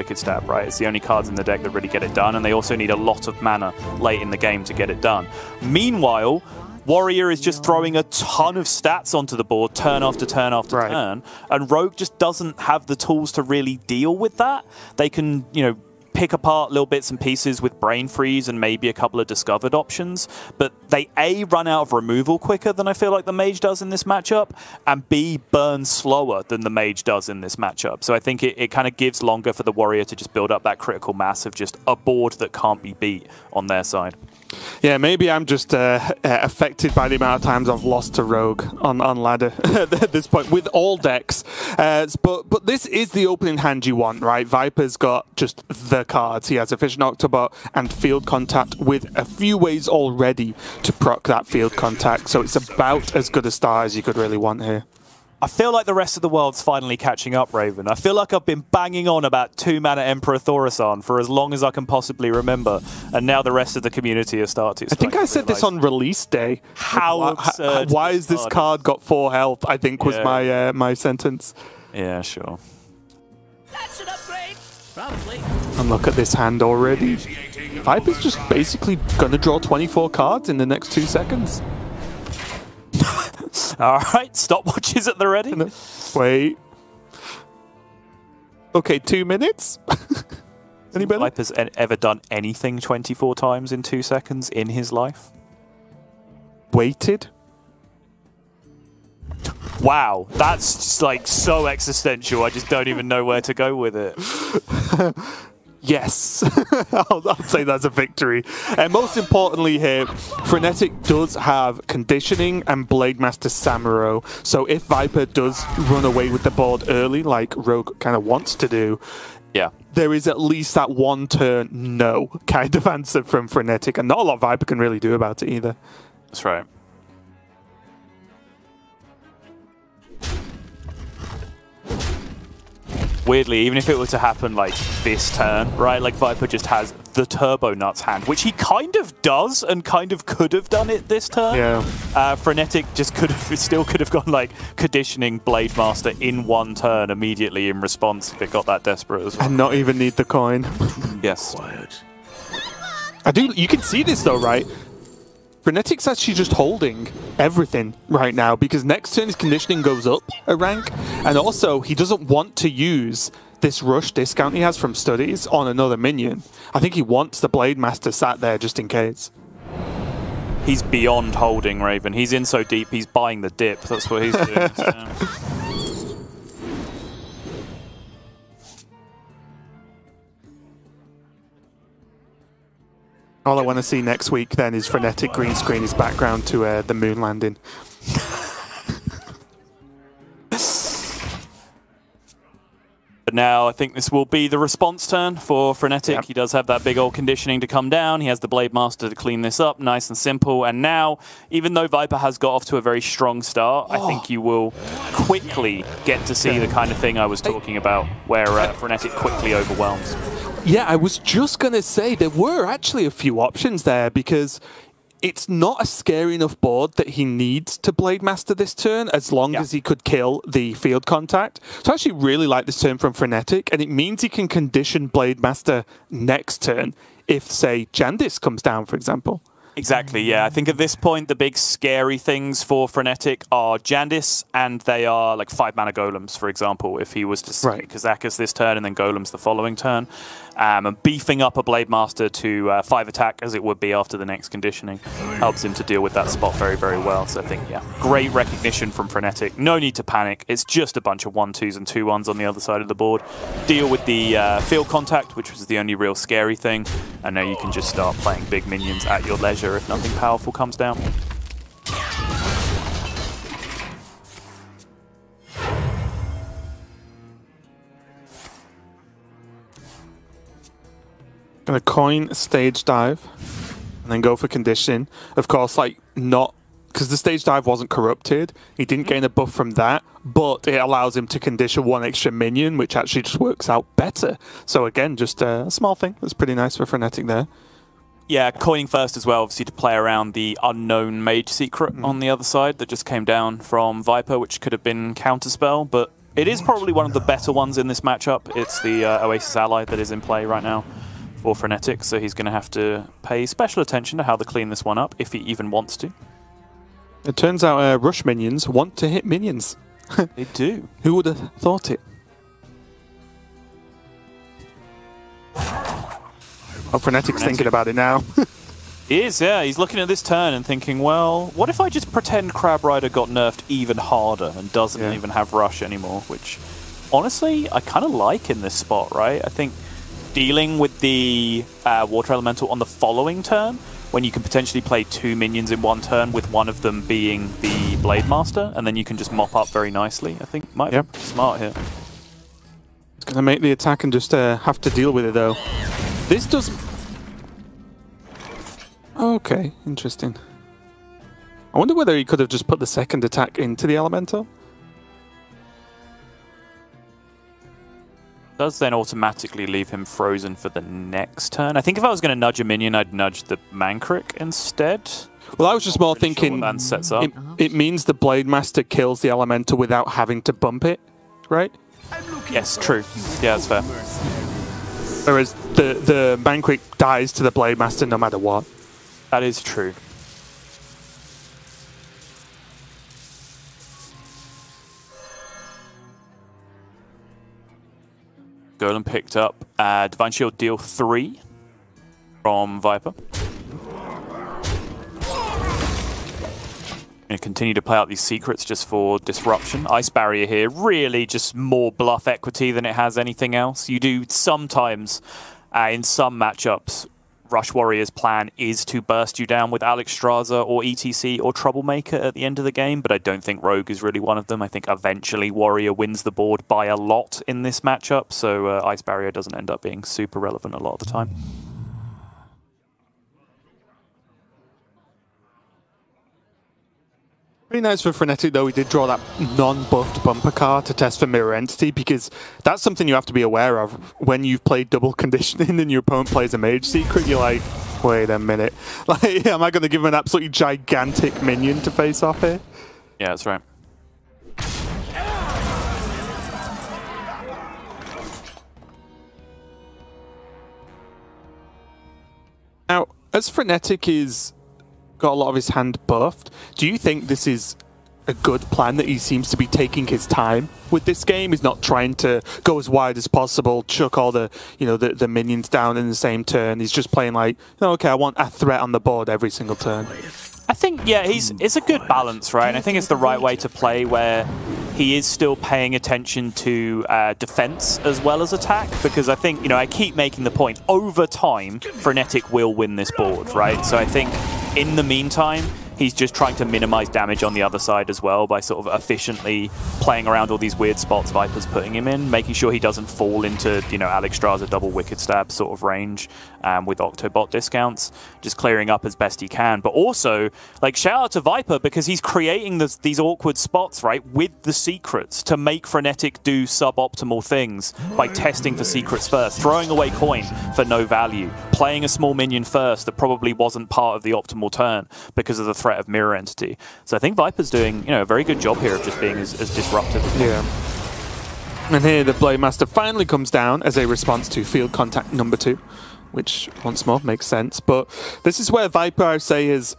[SPEAKER 1] right? It's the only cards in the deck that really get it done, and they also need a lot of mana late in the game to get it done. Meanwhile, Warrior is just throwing a ton of stats onto the board turn after turn after turn, and Rogue just doesn't have the tools to really deal with that. They can, you know, pick apart little bits and pieces with Brain Freeze and maybe a couple of discovered options, but they A, run out of removal quicker than I feel like the Mage does in this matchup, and B, burn slower than the Mage does in this matchup. So I think it kind of gives longer for the Warrior to just build up that critical mass of just a board that can't be beat on their side.
[SPEAKER 2] Yeah, maybe I'm just affected by the amount of times I've lost to Rogue on ladder at this point with all decks. But this is the opening hand you want, right? Viper's got just the cards. He has Efficient Octobot and Field Contact with a few ways already to proc that Field Contact. So it's about as good a start as you could really want here.
[SPEAKER 1] I feel like the rest of the world's finally catching up, Raven. I feel like I've been banging on about 2-mana Emperor Thorasan for as long as I can possibly remember, and now the rest of the community has started.
[SPEAKER 2] I think I said this on release day.
[SPEAKER 1] How absurd!
[SPEAKER 2] Why has this card got 4 health? I think was my sentence.
[SPEAKER 1] Yeah, sure.
[SPEAKER 4] That's an upgrade. Probably.
[SPEAKER 2] And look at this hand already. Viper's just basically going to draw 24 cards in the next 2 seconds.
[SPEAKER 1] All right, stopwatches at the ready.
[SPEAKER 2] Wait. Okay, 2 minutes? Anybody?
[SPEAKER 1] Viper's ever done anything 24 times in 2 seconds in his life?
[SPEAKER 2] Waited?
[SPEAKER 1] Wow, that's just like so existential. I just don't even know where to go with it.
[SPEAKER 2] Yes, I'll say that's a victory. And most importantly here, Frenetic does have Conditioning and Blademaster Samuro. So if Viper does run away with the board early, like Rogue kind of wants to do, there is at least that 1 turn no kind of answer from Frenetic. And not a lot Viper can really do about it either.
[SPEAKER 1] That's right. Weirdly, even if it were to happen like this turn, right, like Viper just has the Turbo Nuts hand, which he kind of does and kind of could have done it this turn.
[SPEAKER 2] Yeah.
[SPEAKER 1] Frenetic just still could have gone like Conditioning Blademaster in 1 turn immediately in response if it got that desperate as well.
[SPEAKER 2] And not even need the coin.
[SPEAKER 1] Yes.
[SPEAKER 2] You can see this though, right? Frenetic's actually just holding everything right now because next turn his Conditioning goes up a rank, and also he doesn't want to use this rush discount he has from studies on another minion. I think he wants the Blademaster sat there just in case.
[SPEAKER 1] He's beyond holding, Raven. He's in so deep, he's buying the dip. That's what he's doing.
[SPEAKER 2] All I want to see next week then is Frenetic green screen his background to the moon landing.
[SPEAKER 1] But now I think this will be the response turn for Frenetic. Yep. He does have that big old Conditioning to come down. He has the Blademaster to clean this up, nice and simple. And now, even though Viper has got off to a very strong start, I think you will quickly get to see the kind of thing I was talking about, where Frenetic quickly overwhelms.
[SPEAKER 2] Yeah, I was just going to say there were actually a few options there because it's not a scary enough board that he needs to Blademaster this turn as long as he could kill the field contact. So I actually really like this turn from Frenetic, and it means he can condition Blademaster next turn if, say, Jandis comes down, for example.
[SPEAKER 1] Exactly, yeah. I think at this point, the big scary things for Frenetic are Jandis, and they are like 5-mana Golems, for example, if he was to see Kazakus this turn and then Golems the following turn. And beefing up a Blademaster to 5 attack, as it would be after the next Conditioning, helps him to deal with that spot very, very well. So I think, great recognition from Frenetic. No need to panic. It's just a bunch of 1-2s and 2-1s on the other side of the board. Deal with the field contact, which was the only real scary thing. And now you can just start playing big minions at your leisure if nothing powerful comes down.
[SPEAKER 2] Gonna coin Stage Dive and then go for Condition. Of course, like not because the Stage Dive wasn't corrupted. He didn't gain a buff from that, but it allows him to condition 1 extra minion, which actually just works out better. So again, just a small thing. That's pretty nice for Frenetic there.
[SPEAKER 1] Yeah, coining first as well, obviously to play around the unknown Mage Secret on the other side that just came down from Viper, which could have been Counterspell, but it is probably one of the better ones in this matchup. It's the Oasis Ally that is in play right now for Frenetic, so he's going to have to pay special attention to how to clean this one up, if he even wants to.
[SPEAKER 2] It turns out Rush minions want to hit minions.
[SPEAKER 1] They do.
[SPEAKER 2] Who would have thought it? Oh, Frenetic's thinking about it now.
[SPEAKER 1] He is, yeah. He's looking at this turn and thinking, well, what if I just pretend Crab Rider got nerfed even harder and doesn't even have Rush anymore? Which, honestly, I kind of like in this spot, right? I think dealing with the Water Elemental on the following turn, when you can potentially play 2 minions in 1 turn, with one of them being the Blademaster, and then you can just mop up very nicely, I think might be smart here.
[SPEAKER 2] It's going to make the attack and just have to deal with it, though. This doesn't... Okay, interesting. I wonder whether he could have just put the second attack into the Elemental.
[SPEAKER 1] Does then automatically leave him frozen for the next turn. I think if I was going to nudge a minion, I'd nudge the Mankrik instead.
[SPEAKER 2] Well, I was just more thinking
[SPEAKER 1] sure sets up.
[SPEAKER 2] It means the Blademaster kills the Elemental without having to bump it, right?
[SPEAKER 1] Yes, true. Yeah, that's fair.
[SPEAKER 2] Whereas the Mankrik dies to the Blademaster no matter what.
[SPEAKER 1] That is true. Golem picked up Divine Shield deal 3 from Viper. Going to continue to play out these secrets just for disruption. Ice Barrier here, really just more bluff equity than it has anything else. You do sometimes, in some matchups, Rush Warrior's plan is to burst you down with Alexstrasza or ETC or Troublemaker at the end of the game, but I don't think Rogue is really one of them. I think eventually Warrior wins the board by a lot in this matchup, so Ice Barrier doesn't end up being super relevant a lot of the time.
[SPEAKER 2] Pretty nice for Frenetic, though. He did draw that non-buffed bumper card to test for Mirror Entity, because that's something you have to be aware of. When you've played double conditioning and your opponent plays a Mage Secret, you're like, wait a minute. Like, am I going to give him an absolutely gigantic minion to face off here?
[SPEAKER 1] Yeah, that's right.
[SPEAKER 2] Now, as Frenetic is got a lot of his hand buffed, do you think this is a good plan, that he seems to be taking his time with this game? He's not trying to go as wide as possible, chuck all the, you know, the minions down in the same turn. He's just playing like, oh, okay, I want a threat on the board every single turn.
[SPEAKER 1] I think, yeah, it's a good balance, right? And I think it's the right way to play, where he is still paying attention to defense as well as attack, because I think, you know, I keep making the point, over time, Frenetic will win this board, right? So I think in the meantime, he's just trying to minimize damage on the other side as well by sort of efficiently playing around all these weird spots Viper's putting him in, making sure he doesn't fall into, you know, Alexstrasza double Wicked Stab sort of range with Octobot discounts, just clearing up as best he can. But also, like, shout out to Viper, because he's creating these awkward spots, right, with the secrets to make Frenetic do suboptimal things by testing for secrets first, throwing away coin for no value, playing a small minion first that probably wasn't part of the optimal turn because of the threat of Mirror Entity. So I think Viper's doing, you know, a very good job here of just being as disruptive as
[SPEAKER 2] yeah. And here the Blademaster finally comes down as a response to field contact number 2, which once more makes sense. But this is where Viper, I say, has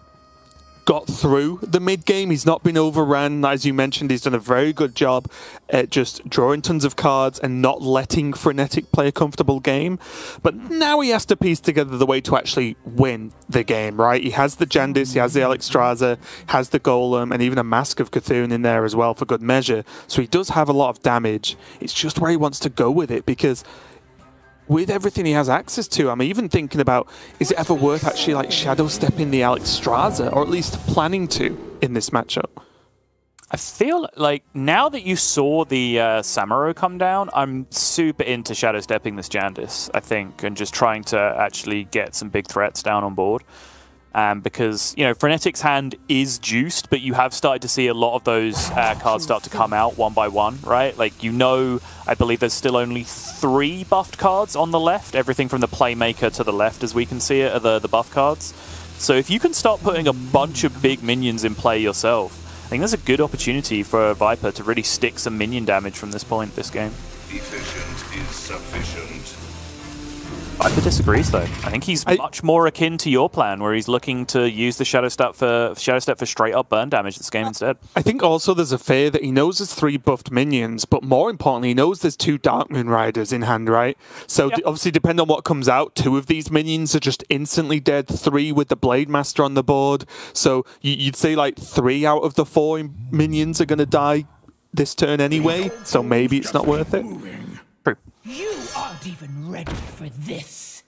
[SPEAKER 2] got through the mid game. He's not been overrun. As you mentioned, he's done a very good job at just drawing tons of cards and not letting Frenetic play a comfortable game. But now he has to piece together the way to actually win the game, right? He has the Jandis, he has the Alexstrasza, has the Golem, and even a Mask of Cthulhu in there as well for good measure. So he does have a lot of damage. It's just where he wants to go with it, because with everything he has access to, I'm even thinking about, is it ever worth actually like shadow stepping the Alexstrasza, or at least planning to in this matchup?
[SPEAKER 1] I feel like now that you saw the Samuro come down, I'm super into shadow stepping this Jandis, I think, and just trying to actually get some big threats down on board. Because, you know, Frenetic's hand is juiced, but you have started to see a lot of those cards start to come out one by one, right? Like, you know, I believe there's still only 3 buffed cards on the left. Everything from the Playmaker to the left, as we can see it, are the buff cards. So if you can start putting a bunch of big minions in play yourself, I think there's a good opportunity for Viper to really stick some minion damage from this point this game.
[SPEAKER 3] Efficient is sufficient.
[SPEAKER 1] Viper disagrees, though. I think he's much more akin to your plan, where he's looking to use the Shadow Step for straight up burn damage this game instead.
[SPEAKER 2] I think also there's a fear that he knows there's 3 buffed minions, but more importantly, he knows there's 2 Darkmoon Riders in hand, right? So obviously, depending on what comes out, 2 of these minions are just instantly dead. 3 with the Blademaster on the board. So you'd say like 3 out of the 4 minions are going to die this turn anyway. So maybe it's not worth it.
[SPEAKER 1] True.
[SPEAKER 4] You aren't even ready for this.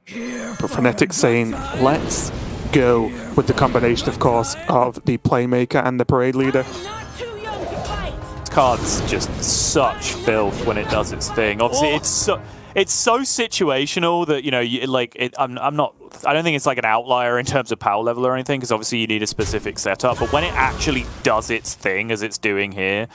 [SPEAKER 2] But Frenetic saying, let's go, with the combination, of course, of the Playmaker and the Parade Leader.
[SPEAKER 4] Not too young to fight.
[SPEAKER 1] This card's just such filth when it does its thing. Obviously, it's so situational that, you know, I'm not I don't think it's like an outlier in terms of power level or anything, because obviously you need a specific setup. But when it actually does its thing, as it's doing here,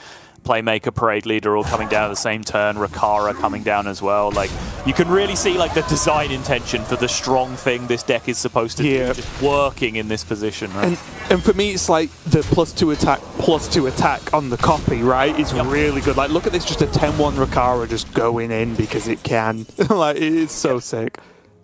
[SPEAKER 1] Playmaker, Parade Leader all coming down at the same turn, Rakara coming down as well. Like, you can really see like the design intention for the strong thing this deck is supposed to do, just working in this position, right?
[SPEAKER 2] And for me, it's like the +2 attack on the copy, right? It's really good. Like, look at this, just a 10-1 Rakara just going in because it can. Like, it's so sick.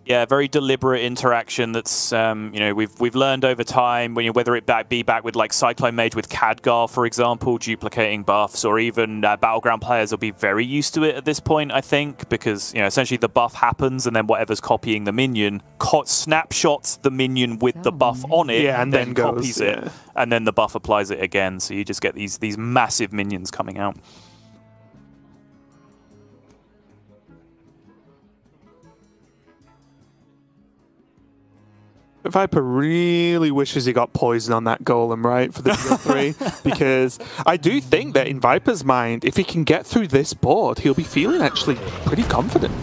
[SPEAKER 1] Yeah, very deliberate interaction that's, you know, we've learned over time, whether it be back with like Cyclone Mage with Khadgar, for example, duplicating buffs, or even Battleground players will be very used to it at this point, I think, because, you know, essentially the buff happens and then whatever's copying the minion snapshots the minion with the buff on it,
[SPEAKER 2] and then
[SPEAKER 1] copies it, and then the buff applies it again, so you just get these massive minions coming out.
[SPEAKER 2] Viper really wishes he got poison on that golem, right, for the Deal 3, because I do think that in Viper's mind, if he can get through this board, he'll be feeling actually pretty confident.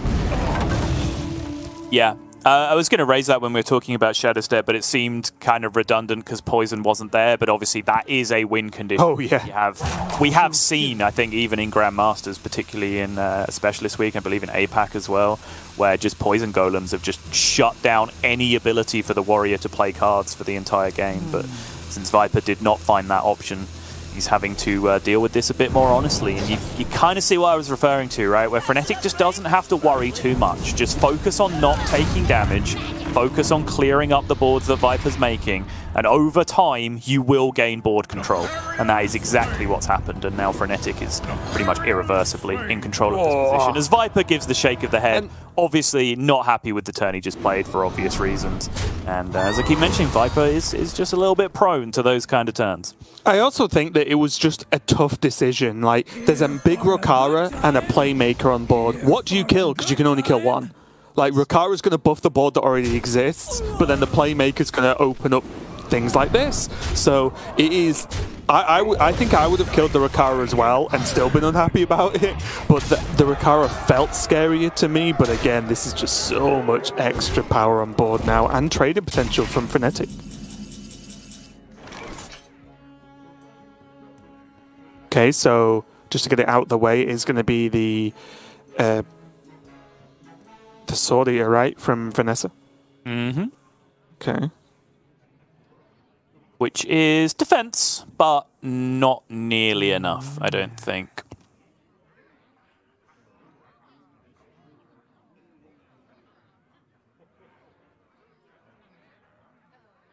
[SPEAKER 1] Yeah. I was going to raise that when we were talking about Shadow Step, but it seemed kind of redundant because poison wasn't there. But obviously, that is a win condition.
[SPEAKER 2] Oh, yeah.
[SPEAKER 1] We have seen, I think, even in Grandmasters, particularly in Specialist Week, I believe in APAC as well, where just poison golems have just shut down any ability for the warrior to play cards for the entire game. But since Viper did not find that option, he's having to deal with this a bit more honestly. And you kind of see what I was referring to, right? Where Frenetic just doesn't have to worry too much. Just focus on not taking damage, focus on clearing up the boards that Viper's making, and over time, you will gain board control. And that is exactly what's happened. And now Frenetic is pretty much irreversibly in control of this position. As Viper gives the shake of the head, obviously not happy with the turn he just played for obvious reasons. And as I keep mentioning, Viper is just a little bit prone to those kind of turns.
[SPEAKER 2] I also think that it was just a tough decision. Like, there's a big Rakara and a Playmaker on board. What do you kill? Because you can only kill one. Like, Rakara's going to buff the board that already exists, but then the Playmaker's going to open up things like this. So it is... I think I would have killed the Rakara as well and still been unhappy about it, but the Rakara felt scarier to me. But again, this is just so much extra power on board now and trading potential from Frenetic. Okay, so just to get it out of the way is going to be the Sword Eater, right, from Vanessa?
[SPEAKER 1] Mm-hmm.
[SPEAKER 2] Okay.
[SPEAKER 1] Which is defense, but not nearly enough, I don't think.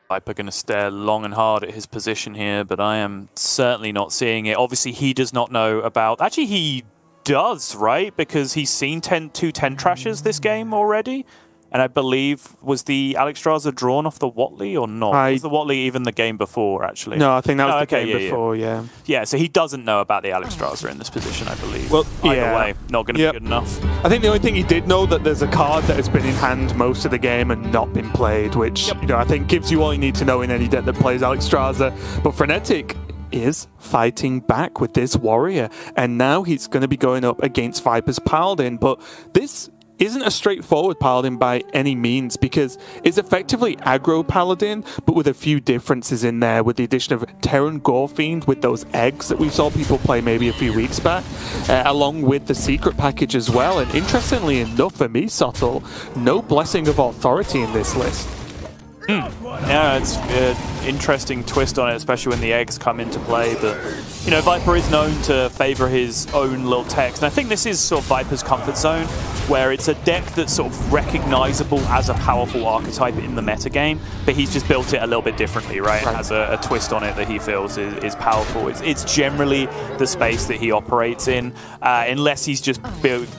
[SPEAKER 1] Viper going to stare long and hard at his position here, but I am certainly not seeing it. Obviously, he does not know about... Actually, he does, right? Because he's seen two 10 trashers this game already. And I believe, was the Alexstrasza drawn off the Watley or not? Was the Watley even the game before, actually?
[SPEAKER 2] No, I think that was the game before, yeah.
[SPEAKER 1] Yeah, so he doesn't know about the Alexstrasza in this position, I believe.
[SPEAKER 2] Well,
[SPEAKER 1] either way, not going to be good enough.
[SPEAKER 2] I think the only thing he did know that there's a card that has been in hand most of the game and not been played, which, you know, I think gives you all you need to know in any deck that plays Alexstrasza. But Frenetic is fighting back with this warrior, and now he's going to be going up against Viper's Paladin, but this isn't a straightforward Paladin by any means, because it's effectively aggro Paladin, but with a few differences in there, with the addition of Terran Gorefiend with those eggs that we saw people play maybe a few weeks back, along with the secret package as well. And interestingly enough for me, Sottle, no Blessing of Authority in this list.
[SPEAKER 1] Yeah, it's an interesting twist on it, especially when the eggs come into play. But, you know, Viper is known to favor his own little text. And I think this is sort of Viper's comfort zone, where it's a deck that's sort of recognizable as a powerful archetype in the metagame, but he's just built it a little bit differently, right? It has a twist on it that he feels is powerful. It's generally the space that he operates in, unless he's just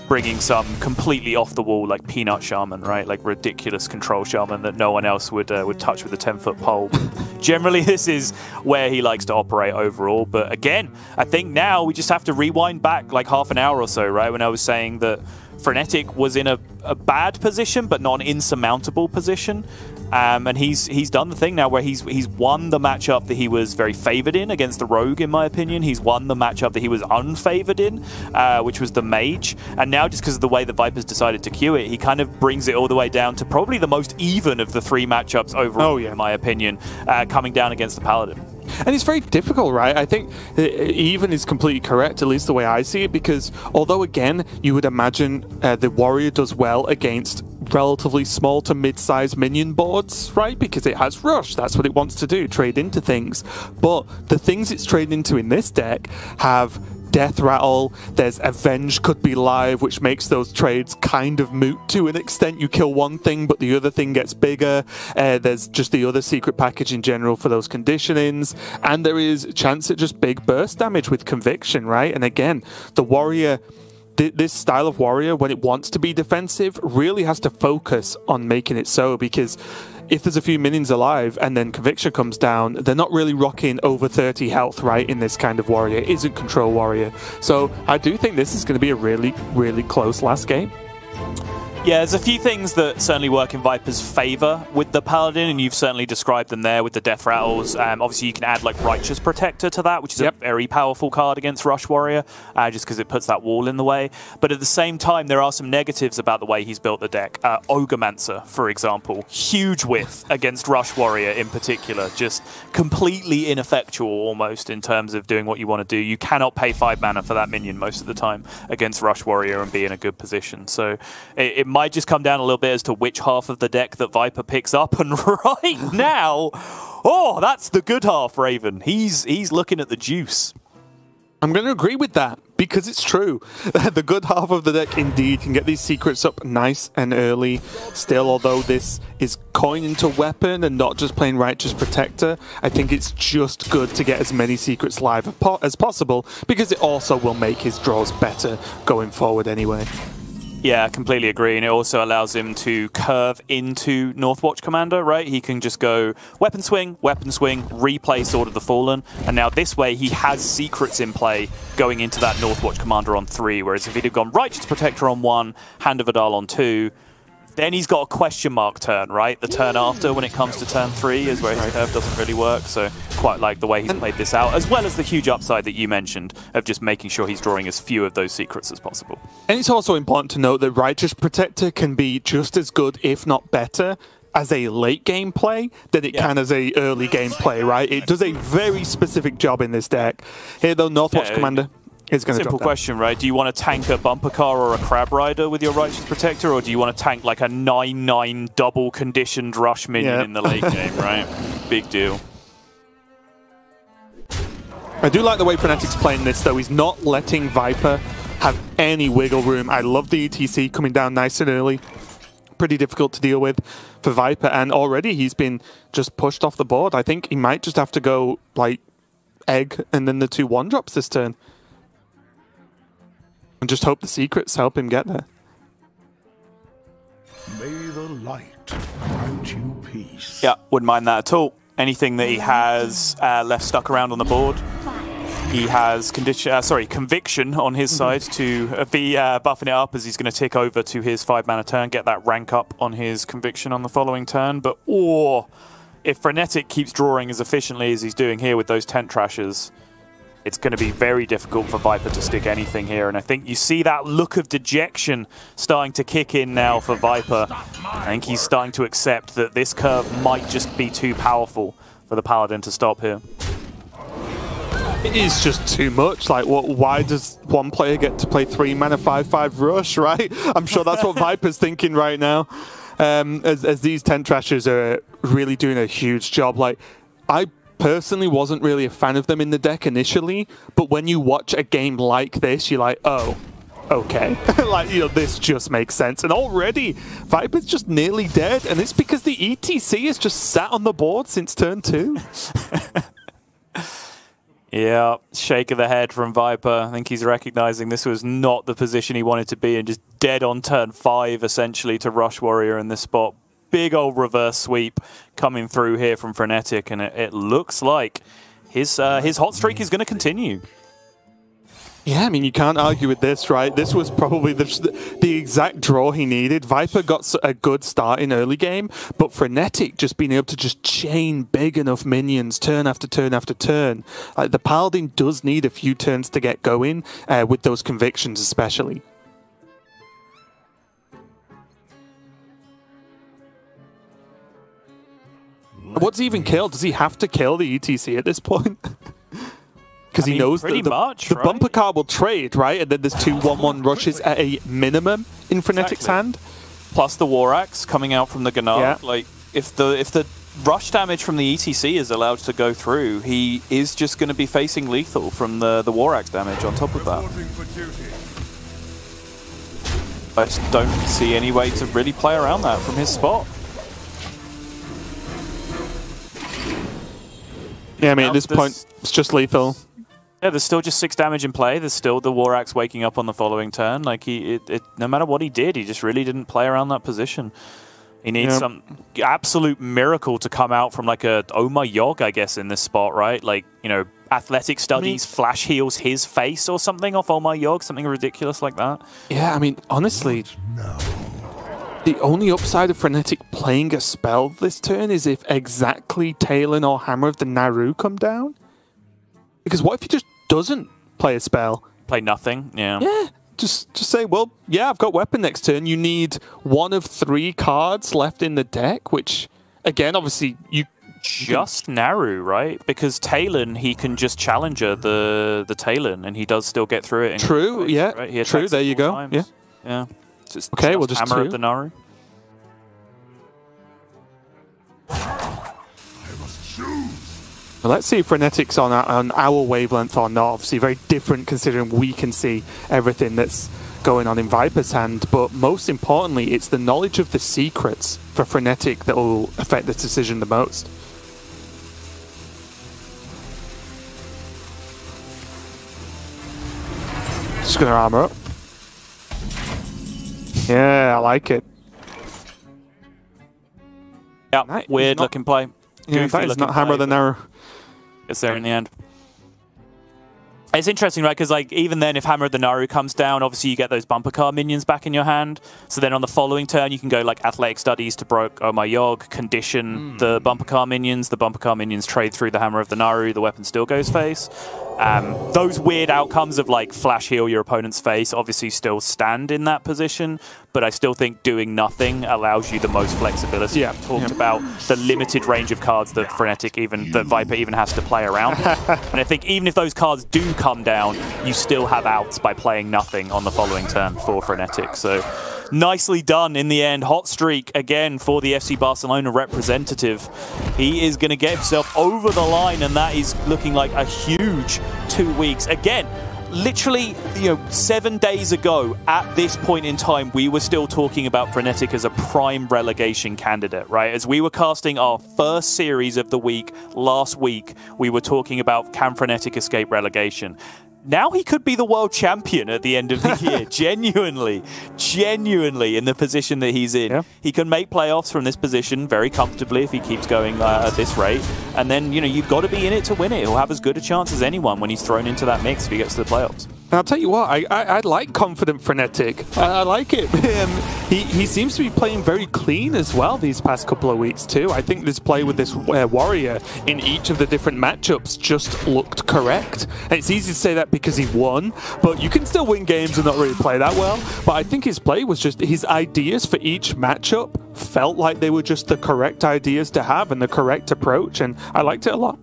[SPEAKER 1] bringing some completely off-the-wall, like Peanut Shaman, right? Like ridiculous control Shaman that no one else would touch with a 10-foot pole. Generally, this is where he likes to operate overall. But again, I think now we just have to rewind back like half an hour or so, right? When I was saying that Frenetic was in a bad position, but not an insurmountable position. And he's done the thing now where he's won the matchup that he was very favored in against the Rogue, in my opinion. He's won the matchup that he was unfavored in, which was the Mage. And now, just because of the way the Vipers decided to queue it, he kind of brings it all the way down to probably the most even of the 3 matchups overall, in my opinion, coming down against the Paladin.
[SPEAKER 2] And it's very difficult, right? I think even is completely correct, at least the way I see it, because although, again, you would imagine the Warrior does well against relatively small to mid-sized minion boards, right? Because it has Rush, that's what it wants to do, trade into things. But the things it's trading into in this deck have Death Rattle, there's Avenge could be live, which makes those trades kind of moot to an extent. You kill one thing, but the other thing gets bigger. There's just the other secret package in general for those conditionings. And there is a chance at just big burst damage with Conviction, right? And again, the Warrior, this style of Warrior, when it wants to be defensive, really has to focus on making it so, because if there's a few minions alive and then Conviction comes down, they're not really rocking over 30 health, right, in this kind of Warrior. It isn't Control Warrior. So I do think this is going to be a really, really close last game.
[SPEAKER 1] Yeah, there's a few things that certainly work in Viper's favor with the Paladin, and you've certainly described them there with the Death Rattles. Obviously, you can add like Righteous Protector to that, which is a very powerful card against Rush Warrior, just because it puts that wall in the way. But at the same time, there are some negatives about the way he's built the deck. Ogremancer, for example, huge width against Rush Warrior in particular, just completely ineffectual almost in terms of doing what you want to do. You cannot pay 5 mana for that minion most of the time against Rush Warrior and be in a good position. So it might just come down a little bit as to which half of the deck that Viper picks up, and right now, oh, that's the good half, Raven. He's looking at the juice.
[SPEAKER 2] I'm going to agree with that, because it's true. The good half of the deck indeed can get these secrets up nice and early. Still, although this is coin into weapon and not just playing Righteous Protector, I think it's just good to get as many secrets live as possible, because it also will make his draws better going forward anyway.
[SPEAKER 1] Yeah, I completely agree, and it also allows him to curve into Northwatch Commander, right? He can just go weapon swing, replay Sword of the Fallen, and now this way he has secrets in play going into that Northwatch Commander on 3, whereas if he'd have gone Righteous Protector on 1, Hand of Vidal on 2, then he's got a question mark turn, right? The turn after, when it comes to turn 3, is where his curve doesn't really work. So quite like the way he's played this out, as well as the huge upside that you mentioned of just making sure he's drawing as few of those secrets as possible.
[SPEAKER 2] And it's also important to note that Righteous Protector can be just as good, if not better, as a late game play than it can as a early game play, right? It does a very specific job in this deck. Here, though, Northwatch Commander is going to
[SPEAKER 1] Simple question, right? Do you want to tank a bumper car or a crab rider with your Righteous Protector, or do you want to tank like a 9/9 double conditioned rush minion in the late game, right? Big deal.
[SPEAKER 2] I do like the way Frenetic's playing this, though. He's not letting Viper have any wiggle room. I love the ETC coming down nice and early. Pretty difficult to deal with for Viper, and already he's been just pushed off the board. I think he might just have to go like Egg and then the 2 1-drops this turn. And just hope the secrets help him get there.
[SPEAKER 3] May the light grant you peace.
[SPEAKER 1] Yeah, wouldn't mind that at all. Anything that he has left stuck around on the board, he has Conviction on his side to be buffing it up, as he's going to tick over to his 5-mana turn, get that rank up on his Conviction on the following turn. But if Frenetic keeps drawing as efficiently as he's doing here with those Tent Trashers, it's going to be very difficult for Viper to stick anything here. And I think you see that look of dejection starting to kick in now for Viper. I think he's starting to accept that this curve might just be too powerful for the Paladin to stop here.
[SPEAKER 2] It is just too much. Like, why does one player get to play 3 mana 5/5 rush, right? I'm sure that's what Viper's thinking right now. As these Tent Trashers are really doing a huge job. Like, I personally wasn't really a fan of them in the deck initially, but when you watch a game like this, you're like, oh, okay. Like, you know, this just makes sense. And already, Viper's just nearly dead, and it's because the ETC has just sat on the board since turn 2.
[SPEAKER 1] Yeah, shake of the head from Viper. I think he's recognizing this was not the position he wanted to be in, just dead on turn 5, essentially, to Rush Warrior in this spot. Big old reverse sweep coming through here from Frenetic, and it looks like his hot streak is going to continue.
[SPEAKER 2] Yeah, I mean, you can't argue with this, right? This was probably the exact draw he needed. Viper got a good start in early game, but Frenetic just being able to just chain big enough minions turn after turn after turn. Like, the Paladin does need a few turns to get going, with those convictions especially. What's he even kill? Does he have to kill the ETC at this point? Because he knows that the bumper car will trade, right? And then there's 2 1-1 rushes at a minimum in Frenetic's hand.
[SPEAKER 1] Plus the War Axe coming out from the Gunnar.
[SPEAKER 2] Yeah.
[SPEAKER 1] Like, if the rush damage from the ETC is allowed to go through, he is just going to be facing lethal from the War Axe damage on top of that. I just don't see any way to really play around that from his spot.
[SPEAKER 2] Yeah, I mean, at this point, it's just lethal.
[SPEAKER 1] Yeah, there's still just 6 damage in play. There's still the War Axe waking up on the following turn. Like, no matter what he did, he just really didn't play around that position. He needs some absolute miracle to come out from, like, a Oh My Yogg, I guess, in this spot, right? Like, you know, Athletic Studies flash heals his face or something off Oh My Yogg, something ridiculous like that.
[SPEAKER 2] Yeah, I mean, honestly, the only upside of Frenetic playing a spell this turn is if exactly Talon or Hammer of the Naru come down. Because what if he just doesn't play a spell?
[SPEAKER 1] Play nothing, yeah.
[SPEAKER 2] Yeah, just say, well, yeah, I've got weapon next turn. You need 1 of 3 cards left in the deck, which, again, obviously, you...
[SPEAKER 1] Just Naru, right? Because Talon, he can just challenger the Talon, and he does still get through it.
[SPEAKER 2] True, yeah.
[SPEAKER 1] Right?
[SPEAKER 2] True, there you go.
[SPEAKER 1] Times. Yeah. Just
[SPEAKER 2] okay, well, just
[SPEAKER 1] Hammer
[SPEAKER 2] 2.
[SPEAKER 1] of the Naru.
[SPEAKER 2] Well, let's see if Frenetic's on our wavelength or not. Obviously, very different considering we can see everything that's going on in Viper's hand. But most importantly, it's the knowledge of the secrets for Frenetic that will affect this decision the most. Just going to armor up. Yeah, I like it.
[SPEAKER 1] Yeah, weird looking play.
[SPEAKER 2] Yeah, that is not Hammer of the Naru.
[SPEAKER 1] It's there in the end. It's interesting, right? Because like even then, if Hammer of the Naru comes down, obviously you get those bumper car minions back in your hand. So then on the following turn, you can go like Athletic Studies to broke Oh My Yogg, condition the bumper car minions. The bumper car minions trade through the Hammer of the Naru. The weapon still goes face. Those weird outcomes of like flash heal your opponent's face obviously still stand in that position, but I still think doing nothing allows you the most flexibility.
[SPEAKER 2] Yeah.
[SPEAKER 1] We talked about the limited range of cards that that Viper even has to play around. And I think even if those cards do come down, you still have outs by playing nothing on the following turn for Frenetic. So nicely done in the end. Hot streak again for the FC Barcelona representative. He is going to get himself over the line, and that is looking like a huge 2 weeks. Again, literally, 7 days ago at this point in time, we were still talking about Frenetic as a prime relegation candidate, right? As we were casting our first series of the week last week, we were talking about, can Frenetic escape relegation? Now he could be the world champion at the end of the year. Genuinely in the position that he's in. Yeah. He can make playoffs from this position very comfortably if he keeps going at this rate. And then, you've got to be in it to win it. He'll have as good a chance as anyone when he's thrown into that mix if he gets to the playoffs.
[SPEAKER 2] And I'll tell you what, I like confident Frenetic. I like it. He seems to be playing very clean as well these past couple of weeks too. I think this play with this warrior in each of the different matchups just looked correct. And it's easy to say that because he won, but you can still win games and not really play that well. But I think his play was just, his ideas for each matchup felt like they were just the correct ideas to have and the correct approach, and I liked it a lot.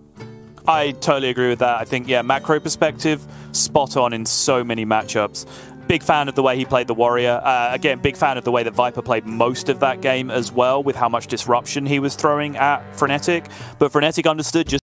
[SPEAKER 1] I totally agree with that. I think, macro perspective, spot on in so many matchups. Big fan of the way he played the Warrior. Again, big fan of the way that Viper played most of that game as well, with how much disruption he was throwing at Frenetic. But Frenetic understood just